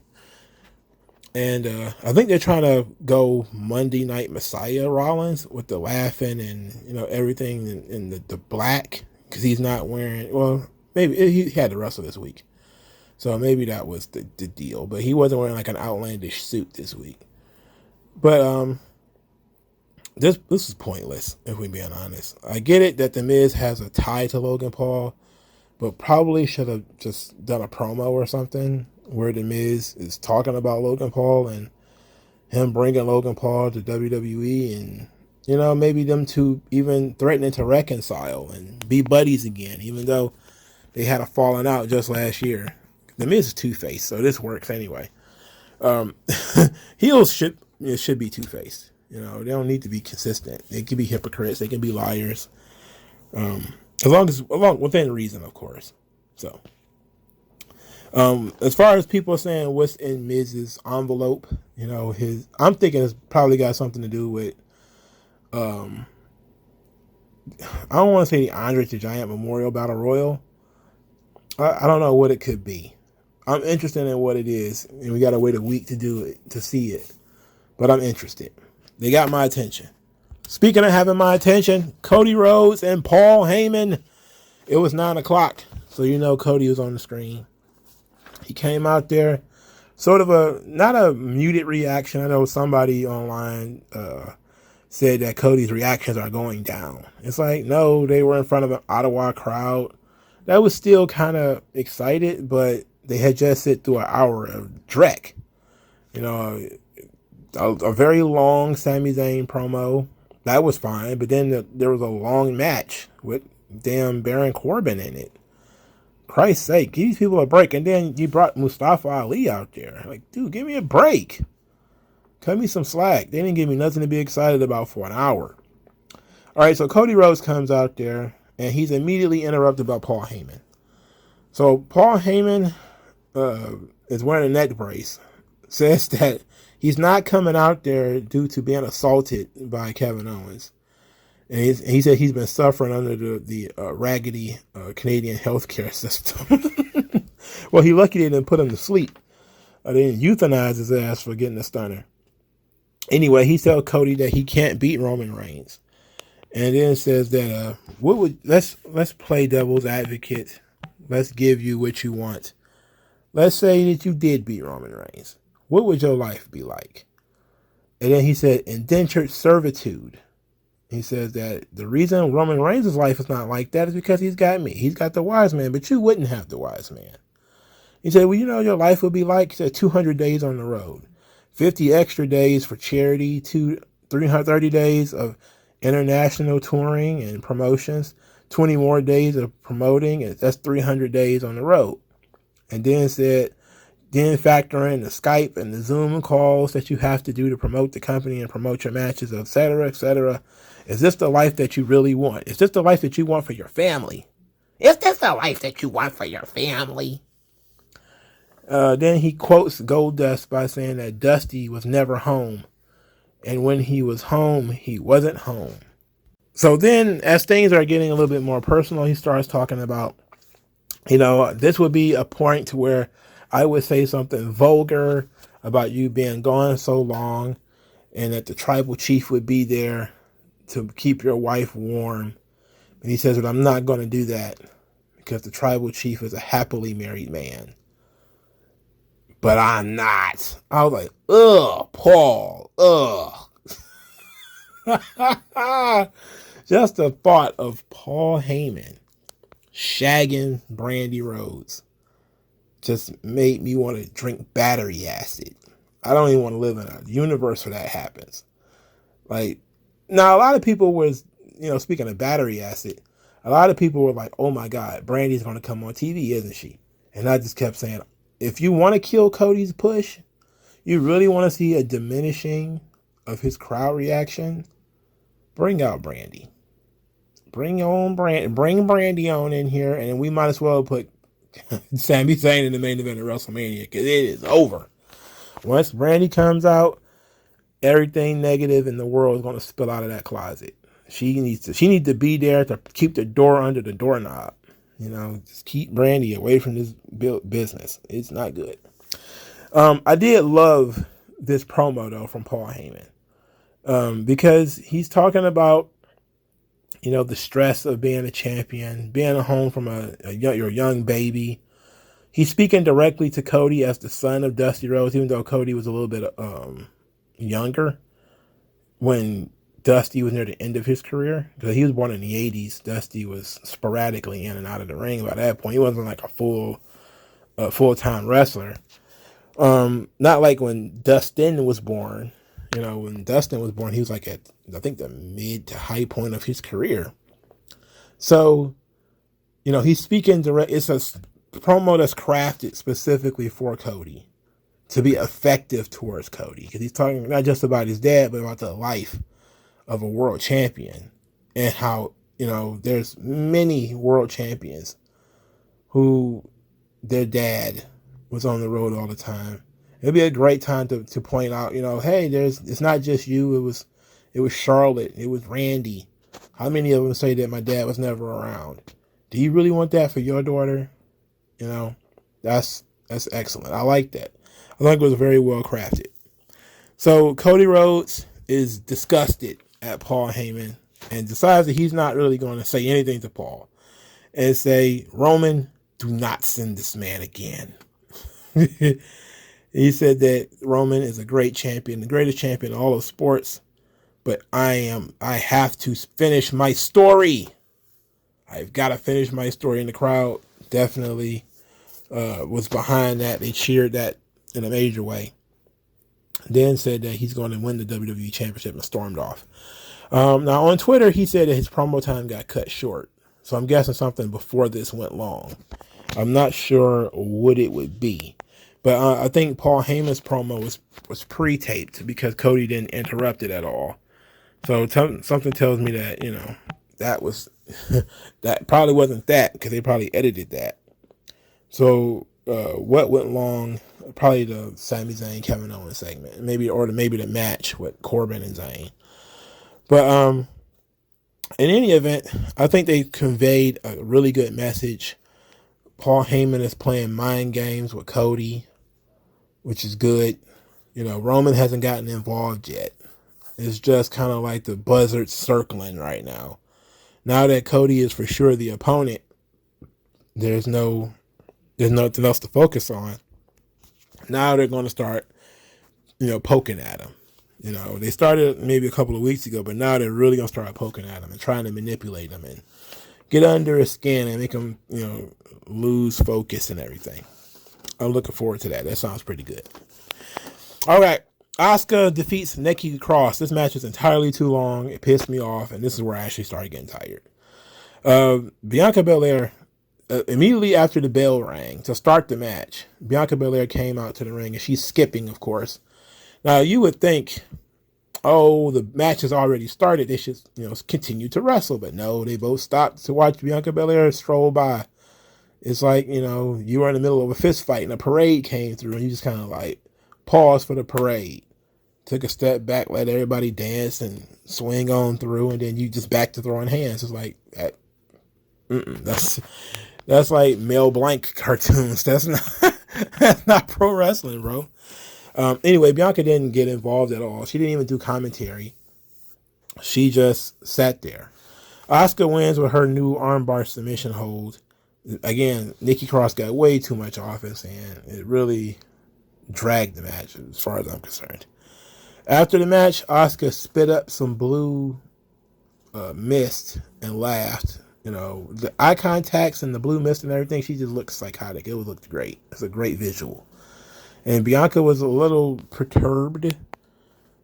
And I think they're trying to go Monday Night Messiah Rollins with the laughing and, everything in the black. Because he's not wearing, well, maybe he had to wrestle this week. So maybe that was the deal. But he wasn't wearing like an outlandish suit this week. But this is pointless, if we're being honest. I get it that The Miz has a tie to Logan Paul, but probably should have just done a promo or something where The Miz is talking about Logan Paul and him bringing Logan Paul to WWE and, maybe them two even threatening to reconcile and be buddies again, even though they had a falling out just last year. The Miz is two-faced, so this works anyway. Heels should be two-faced. They don't need to be consistent. They can be hypocrites. They can be liars. Along within reason, of course. So, as far as people saying what's in Miz's envelope, I'm thinking it's probably got something to do with, I don't want to say the Andre the Giant Memorial Battle Royal. I don't know what it could be. I'm interested in what it is, and we got to wait a week to do it, to see it. But I'm interested. They got my attention. Speaking of having my attention, Cody Rhodes and Paul Heyman. It was 9 o'clock, so Cody was on the screen. He came out there, sort of not a muted reaction. I know somebody online said that Cody's reactions are going down. It's like, no, they were in front of an Ottawa crowd that was still kind of excited, but they had just sit through an hour of dreck. A very long Sami Zayn promo. That was fine, but then there was a long match with damn Baron Corbin in it. Christ's sake, give these people a break. And then you brought Mustafa Ali out there. Like, dude, give me a break. Cut me some slack. They didn't give me nothing to be excited about for an hour. All right, so Cody Rhodes comes out there, and he's immediately interrupted by Paul Heyman. So Paul Heyman is wearing a neck brace. Says that he's not coming out there due to being assaulted by Kevin Owens. And he said he's been suffering under the raggedy Canadian healthcare system. Well, he lucky they didn't put him to sleep. They didn't euthanize his ass for getting a stunner. Anyway, he tells Cody that he can't beat Roman Reigns. And then says that let's play devil's advocate. Let's give you what you want. Let's say that you did beat Roman Reigns. What would your life be like? And then he said indentured servitude. He says that the reason Roman Reigns' life is not like that is because he's got me. He's got the wise man, but you wouldn't have the wise man. He said, well, you know, your life would be like, he said, 200 days on the road, 50 extra days for charity, 330 days of international touring and promotions, 20 more days of promoting, and that's 300 days on the road. And then said, then factor in the Skype and the Zoom calls that you have to do to promote the company and promote your matches, et cetera, et cetera. Is this the life that you really want? Is this the life that you want for your family? Is this the life that you want for your family? Then he quotes Goldust by saying that Dusty was never home. And when he was home, he wasn't home. So then as things are getting a little bit more personal, he starts talking about, you know, this would be a point to where I would say something vulgar about you being gone so long, and that the tribal chief would be there to keep your wife warm. And he says that I'm not going to do that because the tribal chief is a happily married man. But I'm not. I was like, ugh, Paul, ugh. Just the thought of Paul Heyman shagging Brandy Rhodes just made me want to drink battery acid. I don't even want to live in a universe where that happens. Like, now a lot of people was, you know, speaking of battery acid, a lot of people were like, oh my God, Brandy's going to come on TV, isn't she? And I just kept saying, if you want to kill Cody's push, you really want to see a diminishing of his crowd reaction, bring out Brandy. Bring Brandy on in here, and we might as well put Sami Zayn in the main event of WrestleMania, because it is over. Once Brandy comes out, everything negative in the world is going to spill out of that closet. She needs to be there to keep the door under the doorknob. You know, just keep Brandy away from this business. It's not good. I did love this promo though from Paul Heyman, because he's talking about, you know, the stress of being a champion, being home from your young baby. He's speaking directly to Cody as the son of Dusty Rhodes, even though Cody was a little bit younger when Dusty was near the end of his career. Because he was born in the 80s. Dusty was sporadically in and out of the ring. By that point, he wasn't like a full-time wrestler. Not like when Dustin was born. You know, when Dustin was born, he was like at, I think, the mid to high point of his career. So, you know, he's speaking direct. It's a promo that's crafted specifically for Cody to be effective towards Cody, because he's talking not just about his dad, but about the life of a world champion, and how, you know, there's many world champions who their dad was on the road all the time. It'd be a great time to point out, you know, hey, it's not just you. It was Charlotte. It was Randy. How many of them say that my dad was never around? Do you really want that for your daughter? You know, that's excellent. I like that. I think it was very well crafted. So Cody Rhodes is disgusted at Paul Heyman and decides that he's not really going to say anything to Paul and say, Roman, do not send this man again. He said that Roman is a great champion, the greatest champion in all of sports, but I have to finish my story. I've got to finish my story. And the crowd definitely was behind that. They cheered that in a major way. Then said that he's going to win the WWE Championship and stormed off. Now on Twitter, he said that his promo time got cut short. So I'm guessing something before this went long. I'm not sure what it would be. But I think Paul Heyman's promo was pre-taped because Cody didn't interrupt it at all. So something tells me that, you know, that was that probably wasn't that, because they probably edited that. So what went long? Probably the Sami Zayn Kevin Owens segment, maybe the match with Corbin and Zayn. But in any event, I think they conveyed a really good message. Paul Heyman is playing mind games with Cody, which is good. You know, Roman hasn't gotten involved yet. It's just kind of like the buzzards circling right now. Now that Cody is for sure the opponent, there's nothing else to focus on. Now they're going to start, you know, poking at him. You know, they started maybe a couple of weeks ago, but now they're really going to start poking at him and trying to manipulate him and get under his skin and make him, you know, lose focus and everything. I'm looking forward to that. That sounds pretty good. All right. Asuka defeats Nikki Cross. This match was entirely too long. It pissed me off, and this is where I actually started getting tired. Bianca Belair, immediately after the bell rang to start the match, Bianca Belair came out to the ring, and she's skipping, of course. Now, you would think, oh, the match has already started. They should, you know, continue to wrestle. But no, they both stopped to watch Bianca Belair stroll by. It's like, you know, you were in the middle of a fist fight and a parade came through and you just kind of like paused for the parade. Took a step back, let everybody dance and swing on through, and then you just back to throwing hands. It's like, that's like Mel Blanc cartoons. That's not pro wrestling, bro. Anyway, Bianca didn't get involved at all. She didn't even do commentary. She just sat there. Asuka wins with her new armbar submission hold. Again, Nikki Cross got way too much offense, and it really dragged the match as far as I'm concerned. After the match, Asuka spit up some blue mist and laughed. You know, the eye contacts and the blue mist and everything, she just looked psychotic. It looked great. It's a great visual. And Bianca was a little perturbed.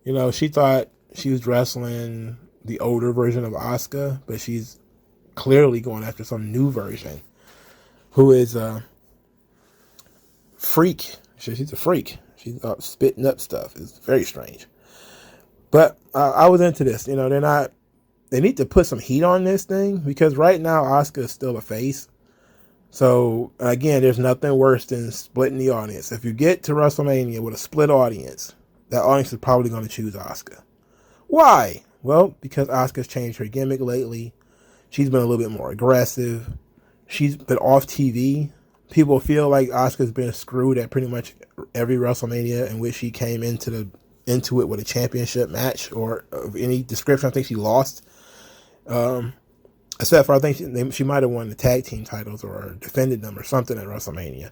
You know, she thought she was wrestling the older version of Asuka, but she's clearly going after some new version who is a freak. She's a freak. She's spitting up stuff. It's very strange. But I was into this. You know, they need to put some heat on this thing because right now Asuka is still a face. So, again, there's nothing worse than splitting the audience. If you get to WrestleMania with a split audience, that audience is probably going to choose Asuka. Why? Well, because Asuka's changed her gimmick lately. She's been a little bit more aggressive. She's been off TV. People feel like Asuka's been screwed at pretty much every WrestleMania in which she came into it with a championship match or of any description. I think she lost. Except for I think she might have won the tag team titles or defended them or something at WrestleMania.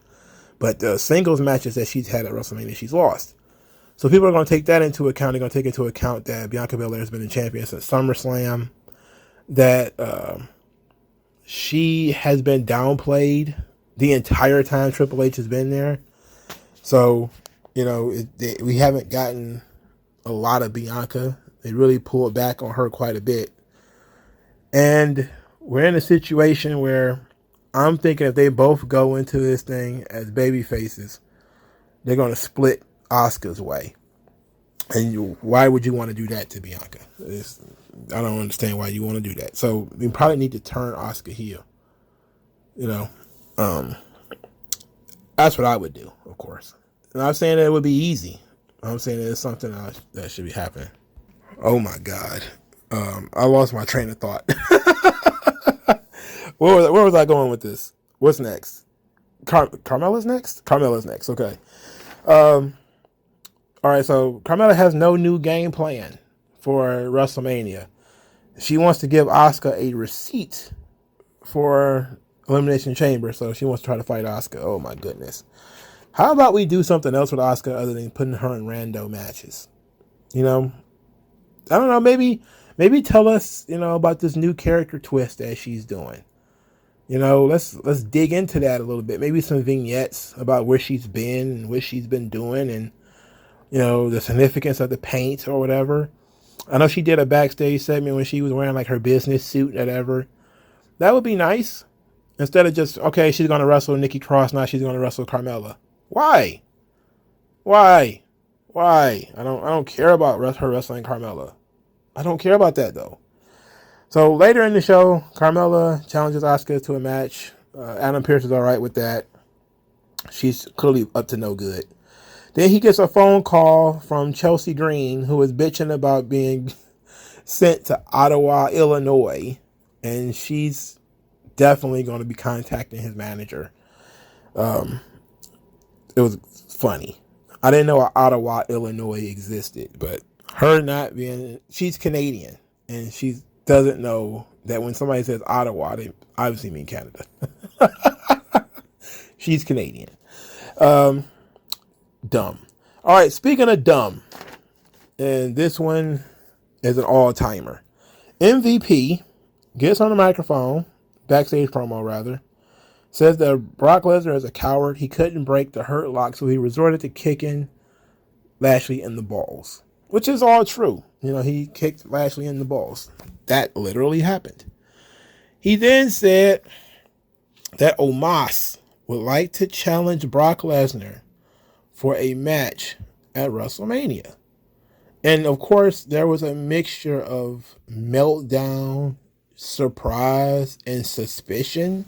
But the singles matches that she's had at WrestleMania, she's lost. So people are going to take that into account. They're going to take into account that Bianca Belair has been the champion since SummerSlam. That she has been downplayed the entire time Triple H has been there. So, you know, we haven't gotten a lot of Bianca. They really pulled back on her quite a bit. And we're in a situation where I'm thinking if they both go into this thing as baby faces, they're going to split Asuka's way. And why would you want to do that to Bianca? I don't understand why you want to do that. So we probably need to turn Asuka heel. You know, that's what I would do, of course. And I'm saying that it would be easy. I'm saying that it's something that should be happening. Oh my God. I lost my train of thought. Where was I going with this? What's next? Carmella's next? Carmella's next. Okay. All right. So Carmella has no new game plan for WrestleMania. She wants to give Asuka a receipt for Elimination Chamber. So she wants to try to fight Asuka. Oh my goodness. How about we do something else with Asuka other than putting her in rando matches? You know, I don't know. Maybe tell us, you know, about this new character twist that she's doing. You know, let's dig into that a little bit. Maybe some vignettes about where she's been and what she's been doing and, you know, the significance of the paint or whatever. I know she did a backstage segment when she was wearing like her business suit or whatever. That would be nice. Instead of just, okay, she's going to wrestle Nikki Cross, now she's going to wrestle Carmella. Why? I don't care about her wrestling Carmella. I don't care about that, though. So later in the show, Carmella challenges Asuka to a match. Adam Pearce is all right with that. She's clearly up to no good. Then he gets a phone call from Chelsea Green, who is bitching about being sent to Ottawa, Illinois. And she's definitely going to be contacting his manager. It was funny. I didn't know Ottawa, Illinois existed, but her not being, she's Canadian, and she doesn't know that when somebody says Ottawa, they obviously mean Canada. She's Canadian. Dumb. All right, speaking of dumb, and this one is an all-timer. MVP gets on the microphone, backstage promo rather, says that Brock Lesnar is a coward. He couldn't break the Hurt Lock, so he resorted to kicking Lashley in the balls, which is all true. He kicked Lashley in the balls. That literally happened. He then said that Omos would like to challenge Brock Lesnar for a match at WrestleMania. And of course, there was a mixture of meltdown, surprise, and suspicion.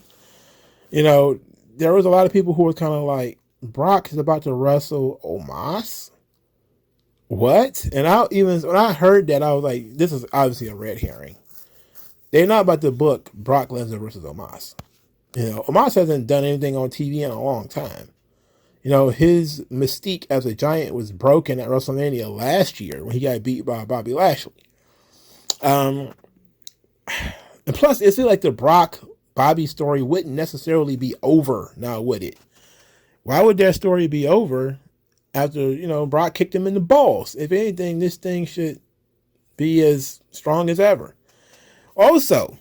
There was a lot of people who were kind of like, Brock is about to wrestle Omos? What? And when I heard that, I was like, this is obviously a red herring. They're not about to book Brock Lesnar versus Omos. Omos hasn't done anything on TV in a long time. His mystique as a giant was broken at WrestleMania last year when he got beat by Bobby Lashley. And plus, it seems like the Brock-Bobby story wouldn't necessarily be over now, would it? Why would their story be over after, Brock kicked him in the balls? If anything, this thing should be as strong as ever. Also,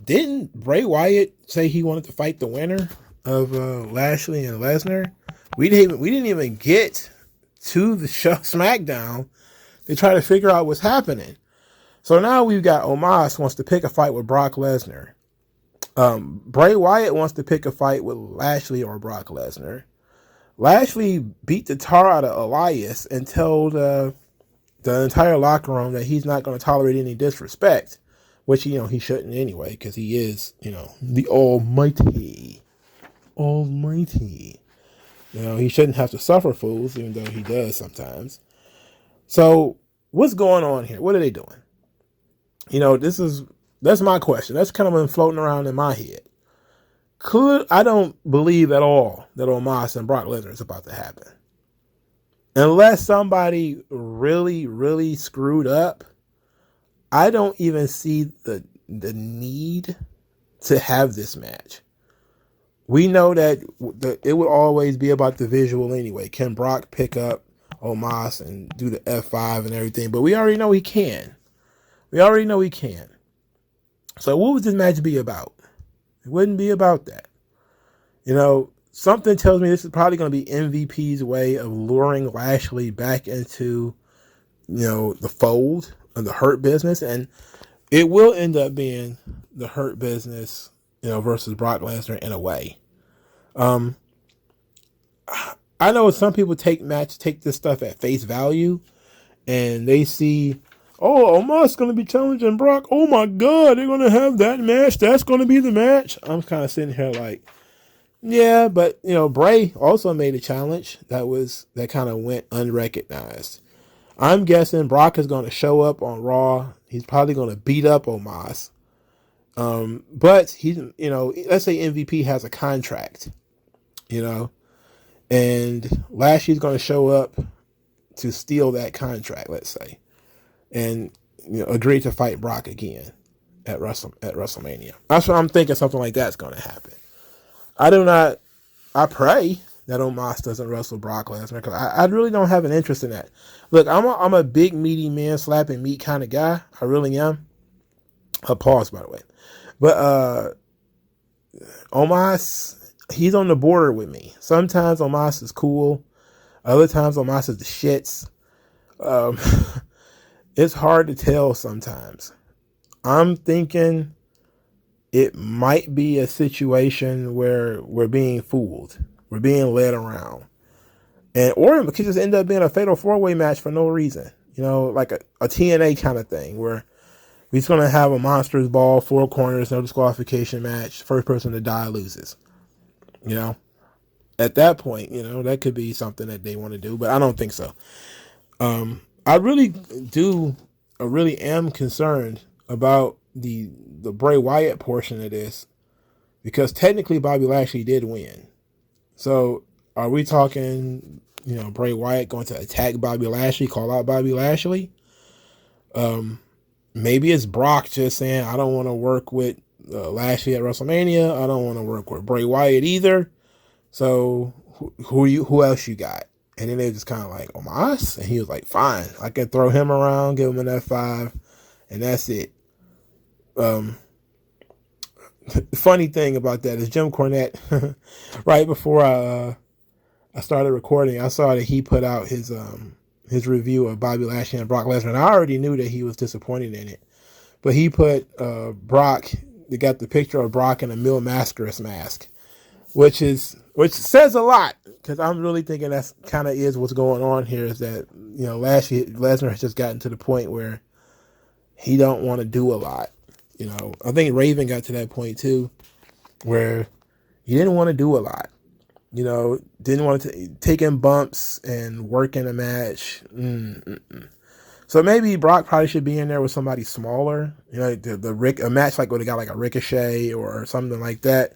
didn't Bray Wyatt say he wanted to fight the winner of Lashley and Lesnar? We didn't even get to the show SmackDown to try to figure out what's happening. So now we've got Omos wants to pick a fight with Brock Lesnar. Bray Wyatt wants to pick a fight with Lashley or Brock Lesnar. Lashley beat the tar out of Elias and told the entire locker room that he's not going to tolerate any disrespect, which, he shouldn't anyway, because he is, the Almighty. He shouldn't have to suffer fools, even though he does sometimes. So what's going on here? What are they doing? That's my question. That's kind of been floating around in my head. I don't believe at all that Omos and Brock Lesnar is about to happen. Unless somebody really, really screwed up, I don't even see the need to have this match. We know that it will always be about the visual anyway. Can Brock pick up Omos and do the F5 and everything? But we already know he can. So what would this match be about? It wouldn't be about that. Something tells me this is probably going to be MVP's way of luring Lashley back into, the fold of the Hurt Business. And it will end up being the Hurt Business, versus Brock Lesnar in a way. I know some people take this stuff at face value, and they see, Omos going to be challenging Brock. Oh my God, they're going to have that match. That's going to be the match. I'm kind of sitting here like, yeah, but Bray also made a challenge that kind of went unrecognized. I'm guessing Brock is going to show up on Raw. He's probably going to beat up Omos. But he's, let's say MVP has a contract, and Lashley's going to show up to steal that contract, let's say, and agree to fight Brock again at WrestleMania. That's what I'm thinking. Something like that's going to happen. I pray that Omos doesn't wrestle Brock Lesnar, because I really don't have an interest in that. Look, I'm a big meaty man slapping meat kind of guy. I really am. A pause, by the way. But Omos, he's on the border with me. Sometimes Omos is cool. Other times Omos is the shits. It's hard to tell sometimes. I'm thinking it might be a situation where we're being fooled. We're being led around. Or it could just end up being a fatal 4-way match for no reason. Like a TNA kind of thing, where we're just going to have a monsters ball, 4 corners, no disqualification match. First person to die loses. At that point, that could be something that they want to do, but I don't think so. I really am concerned about the Bray Wyatt portion of this, because technically Bobby Lashley did win. So are we talking, Bray Wyatt going to attack Bobby Lashley, call out Bobby Lashley? Maybe it's Brock just saying, I don't want to work with Lashley at WrestleMania. I don't want to work with Bray Wyatt either. So who else you got? And then they just kind of like, Omas? And he was like, fine, I can throw him around, give him an F5, and that's it. The funny thing about that is Jim Cornette, right before I started recording, I saw that he put out his review of Bobby Lashley and Brock Lesnar, and I already knew that he was disappointed in it. But he put Brock, they got the picture of Brock in a Mil Mascaras mask, which says a lot, because I'm really thinking that's kind of is what's going on here, is that, you know, Lesnar has just gotten to the point where he don't want to do a lot. You know, I think Raven got to that point too, where he didn't want to do a lot. You know, didn't want to take in bumps and work in a match. So maybe Brock probably should be in there with somebody smaller. You know, a match like where they got like a Ricochet or something like that,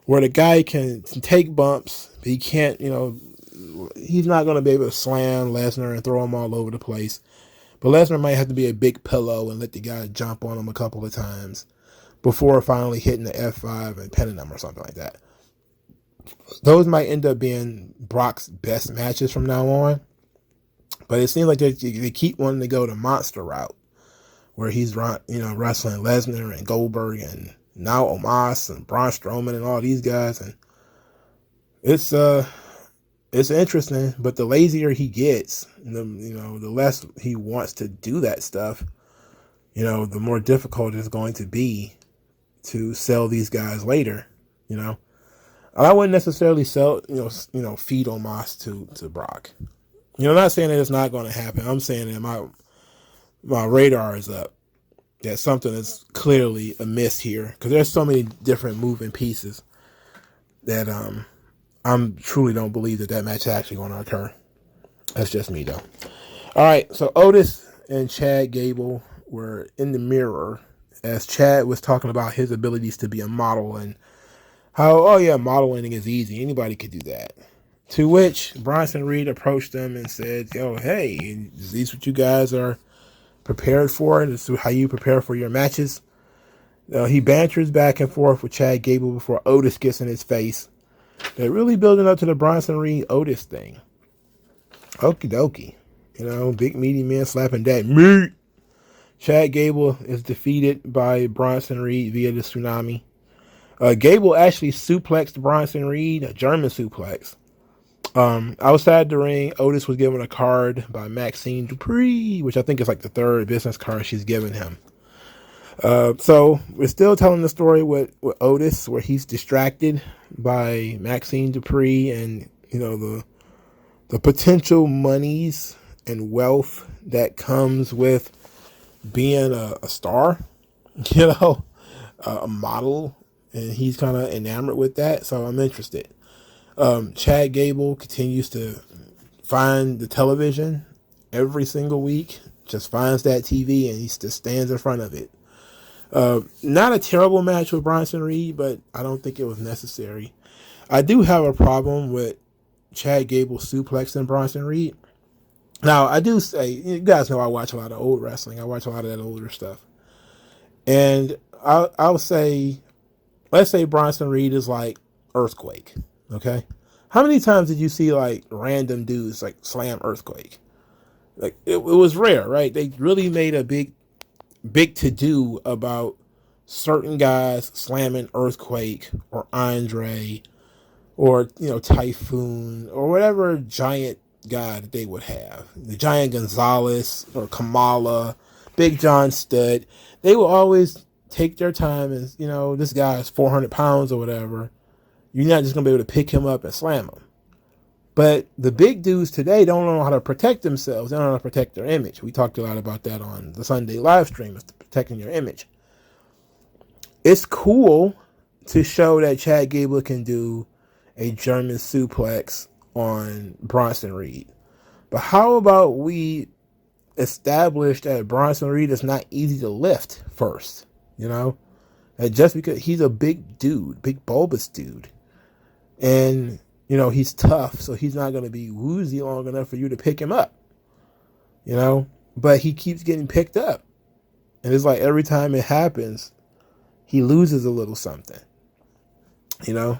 where the guy can take bumps, but he can't, you know, he's not going to be able to slam Lesnar and throw him all over the place. But Lesnar might have to be a big pillow and let the guy jump on him a couple of times before finally hitting the F5 and pinning him or something like that. Those might end up being Brock's best matches from now on. But it seems like they keep wanting to go the monster route, where he's, you know, wrestling Lesnar and Goldberg and now Omos and Braun Strowman and all these guys. And it's interesting, but the lazier he gets, the less he wants to do that stuff, you know, the more difficult it's going to be to sell these guys later, you know. And I wouldn't necessarily feed Omos to Brock. You know, I'm not saying that it's not going to happen. I'm saying that my radar is up, that something is clearly amiss here, because there's so many different moving pieces that I'm truly don't believe that match is actually going to occur. That's just me, though. All right, so Otis and Chad Gable were in the mirror as Chad was talking about his abilities to be a model and how, modeling is easy. Anybody could do that. To which Bronson Reed approached them and said, hey, is this what you guys are prepared for? This is how you prepare for your matches? He banters back and forth with Chad Gable before Otis gets in his face. They're really building up to the Bronson Reed Otis thing. Okie dokie. You know, big meaty man slapping that meat. Chad Gable is defeated by Bronson Reed via the tsunami. Gable actually suplexed Bronson Reed, a German suplex. Outside the ring, Otis was given a card by Maxine Dupree, which I think is like the third business card she's given him. So we're still telling the story with Otis, where he's distracted by Maxine Dupree and, you know, the potential monies and wealth that comes with being a star, you know, a model, and he's kind of enamored with that. So I'm interested. Chad Gable continues to find the television every single week, just finds that TV and he just stands in front of it. Not a terrible match with Bronson Reed, but I don't think it was necessary. I do have a problem with Chad Gable suplexing Bronson Reed. Now, I do say, you guys know I watch a lot of old wrestling. I watch a lot of that older stuff. And I'll say, let's say Bronson Reed is like Earthquake, okay? How many times did you see like random dudes like slam Earthquake? Like it was rare, right? They really made a big to-do about certain guys slamming Earthquake or Andre or, you know, Typhoon or whatever giant guy that they would have. The Giant Gonzalez or Kamala, Big John Studd. They will always take their time and, you know, this guy is 400 pounds or whatever. You're not just going to be able to pick him up and slam him. But the big dudes today don't know how to protect themselves. They don't know how to protect their image. We talked a lot about that on the Sunday live stream, is protecting your image. It's cool to show that Chad Gable can do a German suplex on Bronson Reed. But how about we establish that Bronson Reed is not easy to lift first? You know? That just because he's a big dude, big bulbous dude. And, you know, he's tough, so he's not going to be woozy long enough for you to pick him up. You know? But he keeps getting picked up. And it's like every time it happens, he loses a little something. You know?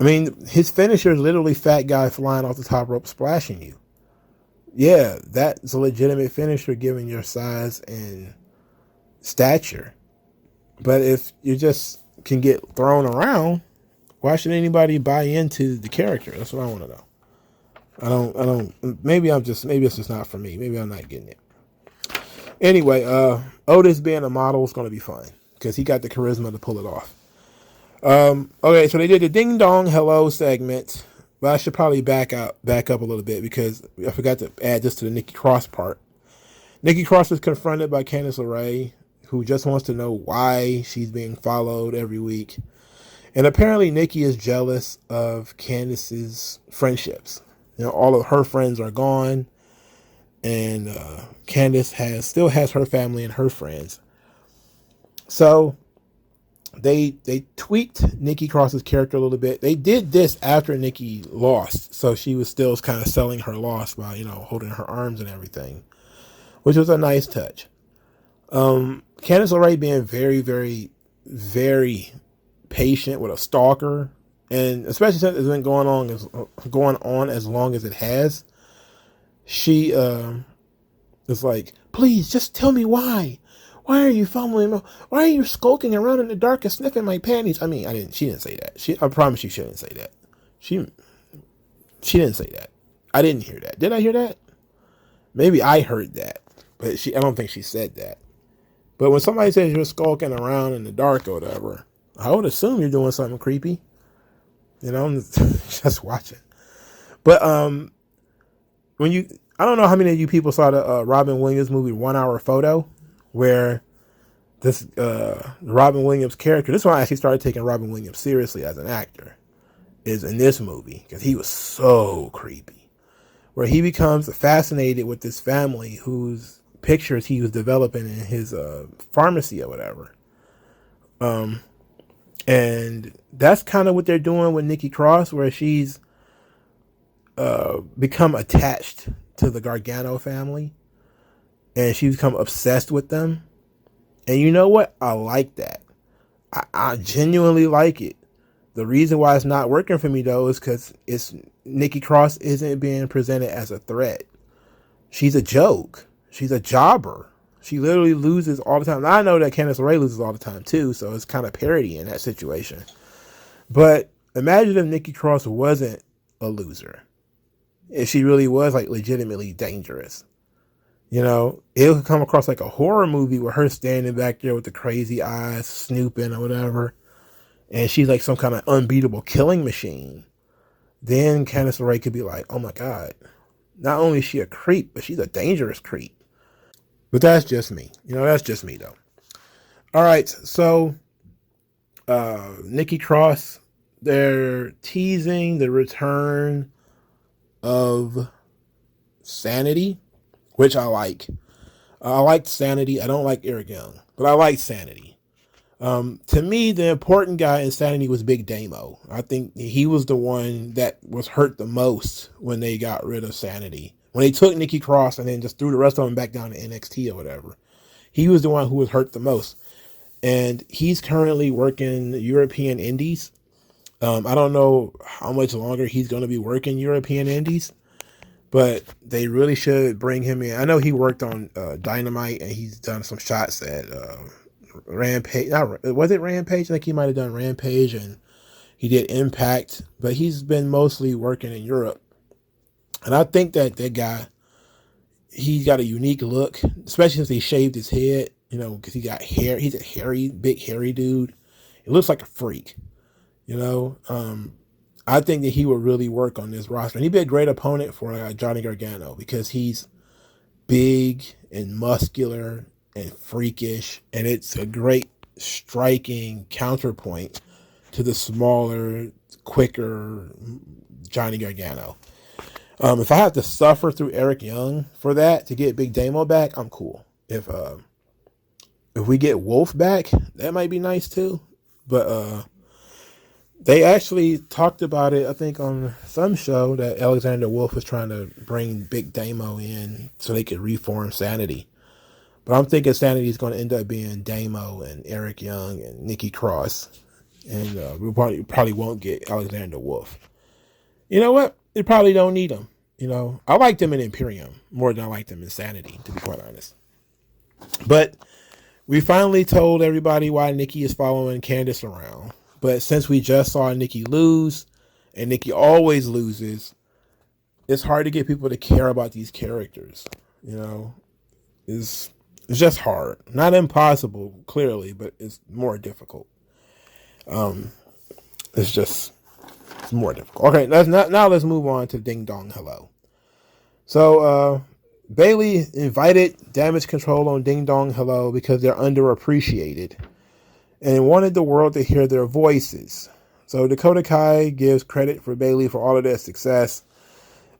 I mean, his finisher is literally fat guy flying off the top rope splashing you. Yeah, that's a legitimate finisher given your size and stature. But if you just can get thrown around, why should anybody buy into the character? That's what I want to know. Maybe it's just not for me. Maybe I'm not getting it. Anyway, Otis being a model is going to be fun because he got the charisma to pull it off. Okay, so they did the Ding Dong Hello segment, but I should probably back up a little bit because I forgot to add this to the Nikki Cross part. Nikki Cross is confronted by Candice LeRae, who just wants to know why she's being followed every week. And apparently Nikki is jealous of Candice's friendships. You know, all of her friends are gone, and Candice still has her family and her friends. So they tweaked Nikki Cross's character a little bit. They did this after Nikki lost, so she was still kind of selling her loss by, you know, holding her arms and everything, which was a nice touch. Candice LeRae being very, very, very patient with a stalker, and especially since it's been going on as long as it has, she is like, please just tell me why. Why are you following me? Why are you skulking around in the dark and sniffing my panties? I mean, she didn't say that. I promise she didn't say that. She didn't say that. I didn't hear that. Did I hear that? Maybe I heard that, but I don't think she said that. But when somebody says you're skulking around in the dark or whatever, I would assume you're doing something creepy. You know, I'm just watching. But I don't know how many of you people saw the Robin Williams movie 1 Hour Photo, where this Robin Williams character, this one I actually started taking Robin Williams seriously as an actor, is in this movie because he was so creepy, where he becomes fascinated with this family whose pictures he was developing in his pharmacy or whatever. And that's kind of what they're doing with Nikki Cross, where she's become attached to the Gargano family, and she's become obsessed with them. And you know what? I like that. I genuinely like it. The reason why it's not working for me, though, is because Nikki Cross isn't being presented as a threat. She's a joke. She's a jobber. She literally loses all the time. Now, I know that Candice LeRae loses all the time, too, so it's kind of parody in that situation. But imagine if Nikki Cross wasn't a loser. If she really was, like, legitimately dangerous. You know, it would come across like a horror movie with her standing back there with the crazy eyes, snooping or whatever, and she's like some kind of unbeatable killing machine. Then Candice LeRae could be like, oh my God, not only is she a creep, but she's a dangerous creep. But that's just me. You know, that's just me, though. All right, so Nikki Cross, they're teasing the return of Sanity, which I like. I liked Sanity. I don't like Eric Young, but I like Sanity. To me, the important guy in Sanity was Big Damo. I think he was the one that was hurt the most when they got rid of Sanity. When they took Nikki Cross and then just threw the rest of them back down to NXT or whatever. He was the one who was hurt the most. And he's currently working European Indies. I don't know how much longer he's going to be working European Indies, but they really should bring him in. I know he worked on Dynamite, and he's done some shots at Rampage. Was it Rampage? I think he might have done Rampage, and he did Impact, but he's been mostly working in Europe. And I think that guy, he's got a unique look, especially since he shaved his head, you know, because he got hair. He's a big hairy dude. He looks like a freak, you know. I think that he would really work on this roster. And he'd be a great opponent for Johnny Gargano because he's big and muscular and freakish. And it's a great striking counterpoint to the smaller, quicker Johnny Gargano. If I have to suffer through Eric Young for that to get Big Damo back, I'm cool. If we get Wolf back, that might be nice too. But they actually talked about it, I think, on some show that Alexander Wolf was trying to bring Big Damo in so they could reform Sanity. But I'm thinking Sanity is going to end up being Damo and Eric Young and Nikki Cross. and we probably won't get Alexander Wolf. You know what? They probably don't need him. I liked him in Imperium more than I liked him in Sanity, to be quite honest. But we finally told everybody why Nikki is following Candice around. But since we just saw Nikki lose, and Nikki always loses, it's hard to get people to care about these characters. It's just hard. Not impossible, clearly, but it's more difficult. It's more difficult. Okay, let's move on to Ding Dong Hello. So Bayley invited Damage Control on Ding Dong Hello because they're underappreciated and wanted the world to hear their voices. So Dakota Kai gives credit for Bayley for all of their success.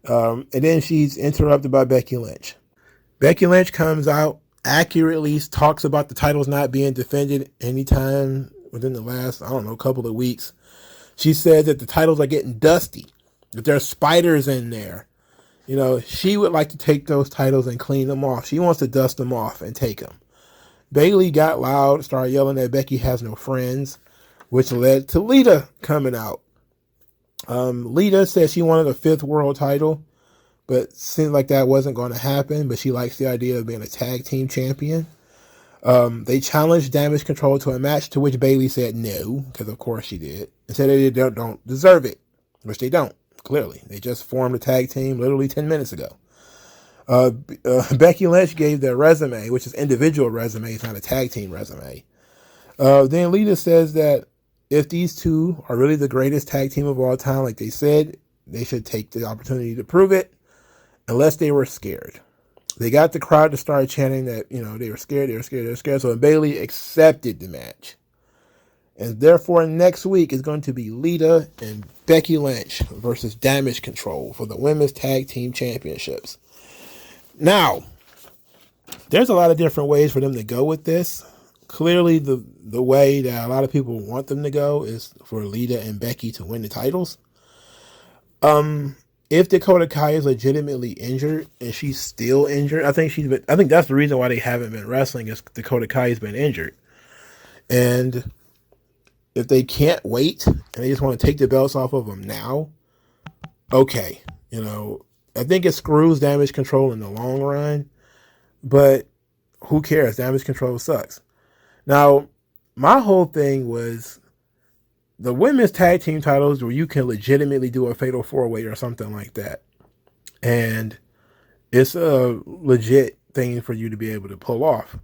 And then she's interrupted by Becky Lynch. Becky Lynch comes out, accurately talks about the titles not being defended anytime within the last, couple of weeks. She said that the titles are getting dusty, that there's spiders in there. She would like to take those titles and clean them off. She wants to dust them off and take them. Bayley got loud, started yelling that Becky has no friends, which led to Lita coming out. Lita said she wanted a 5th world title, but seemed like that wasn't going to happen, but she likes the idea of being a tag team champion. They challenged Damage Control to a match, to which Bayley said no, because of course she did, and said they don't deserve it, which they don't, clearly. They just formed a tag team literally 10 minutes ago. Becky Lynch gave their resume, which is individual resume, it's not a tag team resume. Then Lita says that if these two are really the greatest tag team of all time, like they said, they should take the opportunity to prove it, unless they were scared. They got the crowd to start chanting that, they were scared. So Bayley accepted the match. And therefore, next week is going to be Lita and Becky Lynch versus Damage Control for the Women's Tag Team Championships. Now, there's a lot of different ways for them to go with this. Clearly, the way that a lot of people want them to go is for Lita and Becky to win the titles. If Dakota Kai is legitimately injured and she's still injured, I think that's the reason why they haven't been wrestling, is Dakota Kai has been injured. And if they can't wait and they just want to take the belts off of them now, okay, I think it screws Damage Control in the long run, but who cares? Damage Control sucks. Now, my whole thing was the women's tag team titles where you can legitimately do a fatal 4-way or something like that. And it's a legit thing for you to be able to pull off.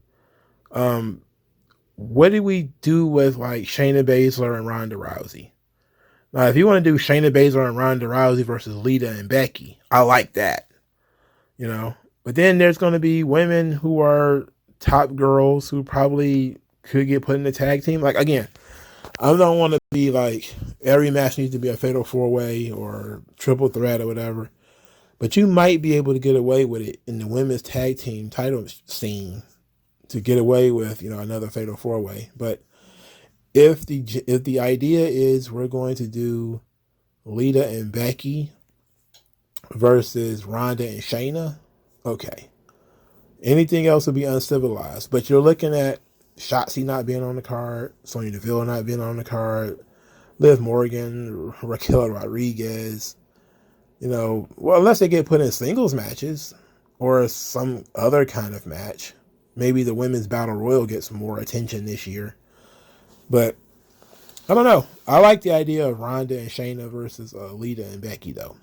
What do we do with like Shayna Baszler and Ronda Rousey? Now, if you want to do Shayna Baszler and Ronda Rousey versus Lita and Becky, I like that. But then there's going to be women who are top girls who probably could get put in the tag team. Like, again, I don't want to be like every match needs to be a fatal 4-way or triple threat or whatever. But you might be able to get away with it in the women's tag team title scene to get away with, another fatal 4-way. But if the idea is we're going to do Lita and Becky versus Ronda and Shayna, okay. Anything else would be uncivilized. But you're looking at Shotzi not being on the card, Sonya Deville not being on the card, Liv Morgan, Raquel Rodriguez, unless they get put in singles matches or some other kind of match. Maybe the women's battle royal gets more attention this year. But I don't know. I like the idea of Ronda and Shayna versus Lita and Becky, though.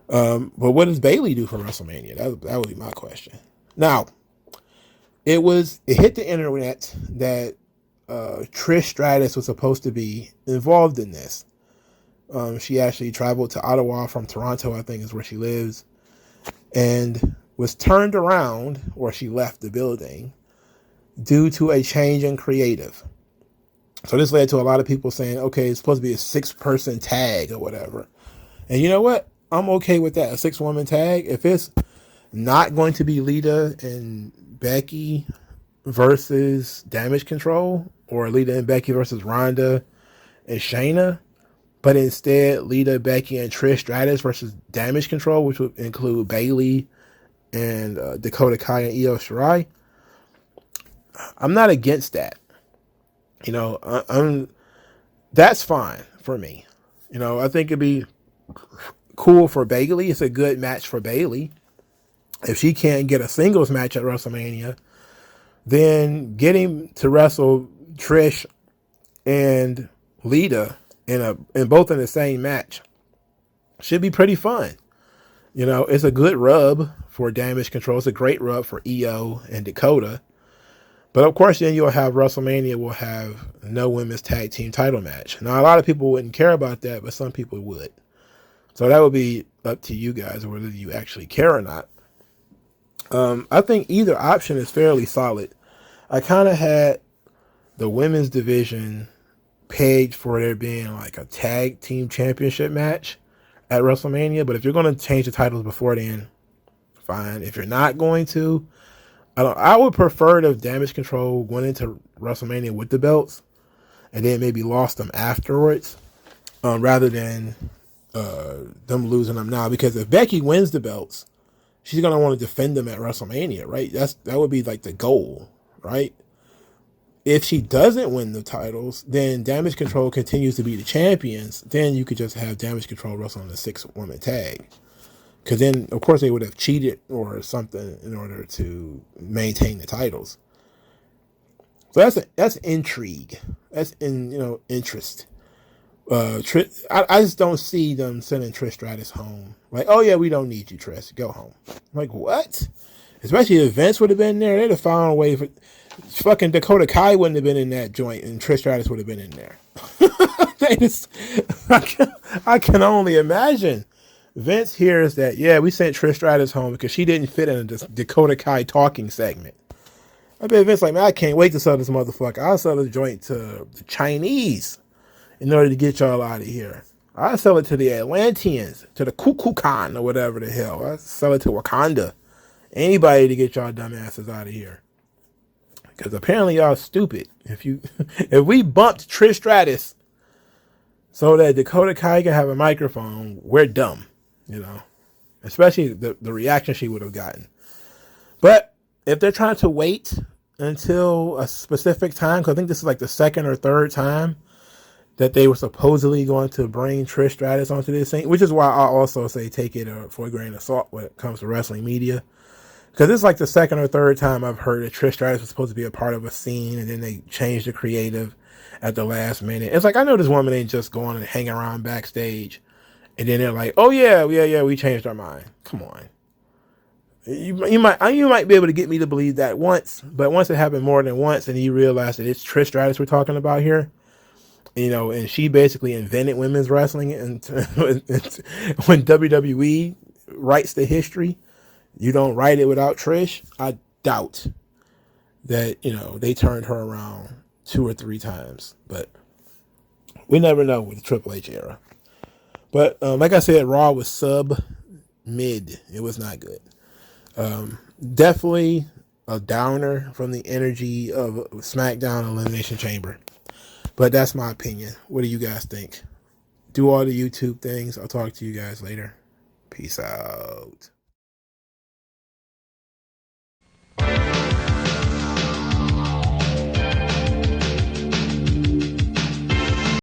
But what does Bayley do for WrestleMania? That would be my question. Now, it hit the internet that Trish Stratus was supposed to be involved in this. She actually traveled to Ottawa from Toronto, I think is where she lives, and was turned around, or she left the building, due to a change in creative. So this led to a lot of people saying, okay, it's supposed to be a 6-person tag or whatever. And you know what? I'm okay with that. A 6-woman tag. If it's not going to be Lita and Becky versus Damage Control, or Lita and Becky versus Ronda and Shayna, but instead Lita, Becky, and Trish Stratus versus Damage Control, which would include Bayley and Dakota Kai and Io Shirai, I'm not against that. That's fine for me. You know, I think it'd be cool for Bayley. It's a good match for Bayley. If she can't get a singles match at WrestleMania, then getting to wrestle Trish and Lita in both in the same match should be pretty fun. You know, it's a good rub for Damage Control. It's a great rub for EO and Dakota. But of course, then you'll have WrestleMania will have no women's tag team title match. Now, a lot of people wouldn't care about that, but some people would. So that would be up to you guys whether you actually care or not. I think either option is fairly solid. I kind of had the women's division pegged for there being like a tag team championship match at WrestleMania. But if you're going to change the titles before then, fine. If you're not going to, I would prefer the Damage Control went into WrestleMania with the belts and then maybe lost them afterwards, rather than them losing them now. Because if Becky wins the belts, she's gonna want to defend them at WrestleMania, right? That would be like the goal, right? If she doesn't win the titles, then Damage Control continues to be the champions. Then you could just have Damage Control wrestle on the 6-woman tag. Because then, of course, they would have cheated or something in order to maintain the titles. So that's intrigue. That's interest. I just don't see them sending Trish Stratus home. Like, oh yeah, we don't need you, Trish. Go home. I'm like, what? Especially if Vince would have been there, they'd have found a way for fucking Dakota Kai wouldn't have been in that joint, and Trish Stratus would have been in there. I can only imagine. Vince hears that, yeah, we sent Trish Stratus home because she didn't fit in a Dakota Kai talking segment. I bet Vince like, man, I can't wait to sell this motherfucker. I'll sell the joint to the Chinese in order to get y'all out of here. I'll sell it to the Atlanteans, to the Kukulkan or whatever the hell. I'll sell it to Wakanda. Anybody to get y'all dumbasses out of here. Because apparently y'all stupid. If we bumped Trish Stratus so that Dakota Kai can have a microphone, we're dumb. You know, especially the reaction she would have gotten. But if they're trying to wait until a specific time, because I think this is like the second or third time that they were supposedly going to bring Trish Stratus onto this thing, which is why I also say take it for a grain of salt when it comes to wrestling media. Because it's like the second or third time I've heard that Trish Stratus was supposed to be a part of a scene, and then they changed the creative at the last minute. It's like, I know this woman ain't just going and hang around backstage. And then they're like, oh yeah, we changed our mind. Come on. You might be able to get me to believe that once, but once it happened more than once and you realize that it's Trish Stratus we're talking about here, and she basically invented women's wrestling, and when WWE writes the history, you don't write it without Trish. I doubt that, they turned her around 2 or 3 times, but we never know with the Triple H era. But like I said, Raw was sub-mid. It was not good. Definitely a downer from the energy of SmackDown Elimination Chamber. But that's my opinion. What do you guys think? Do all the YouTube things. I'll talk to you guys later. Peace out.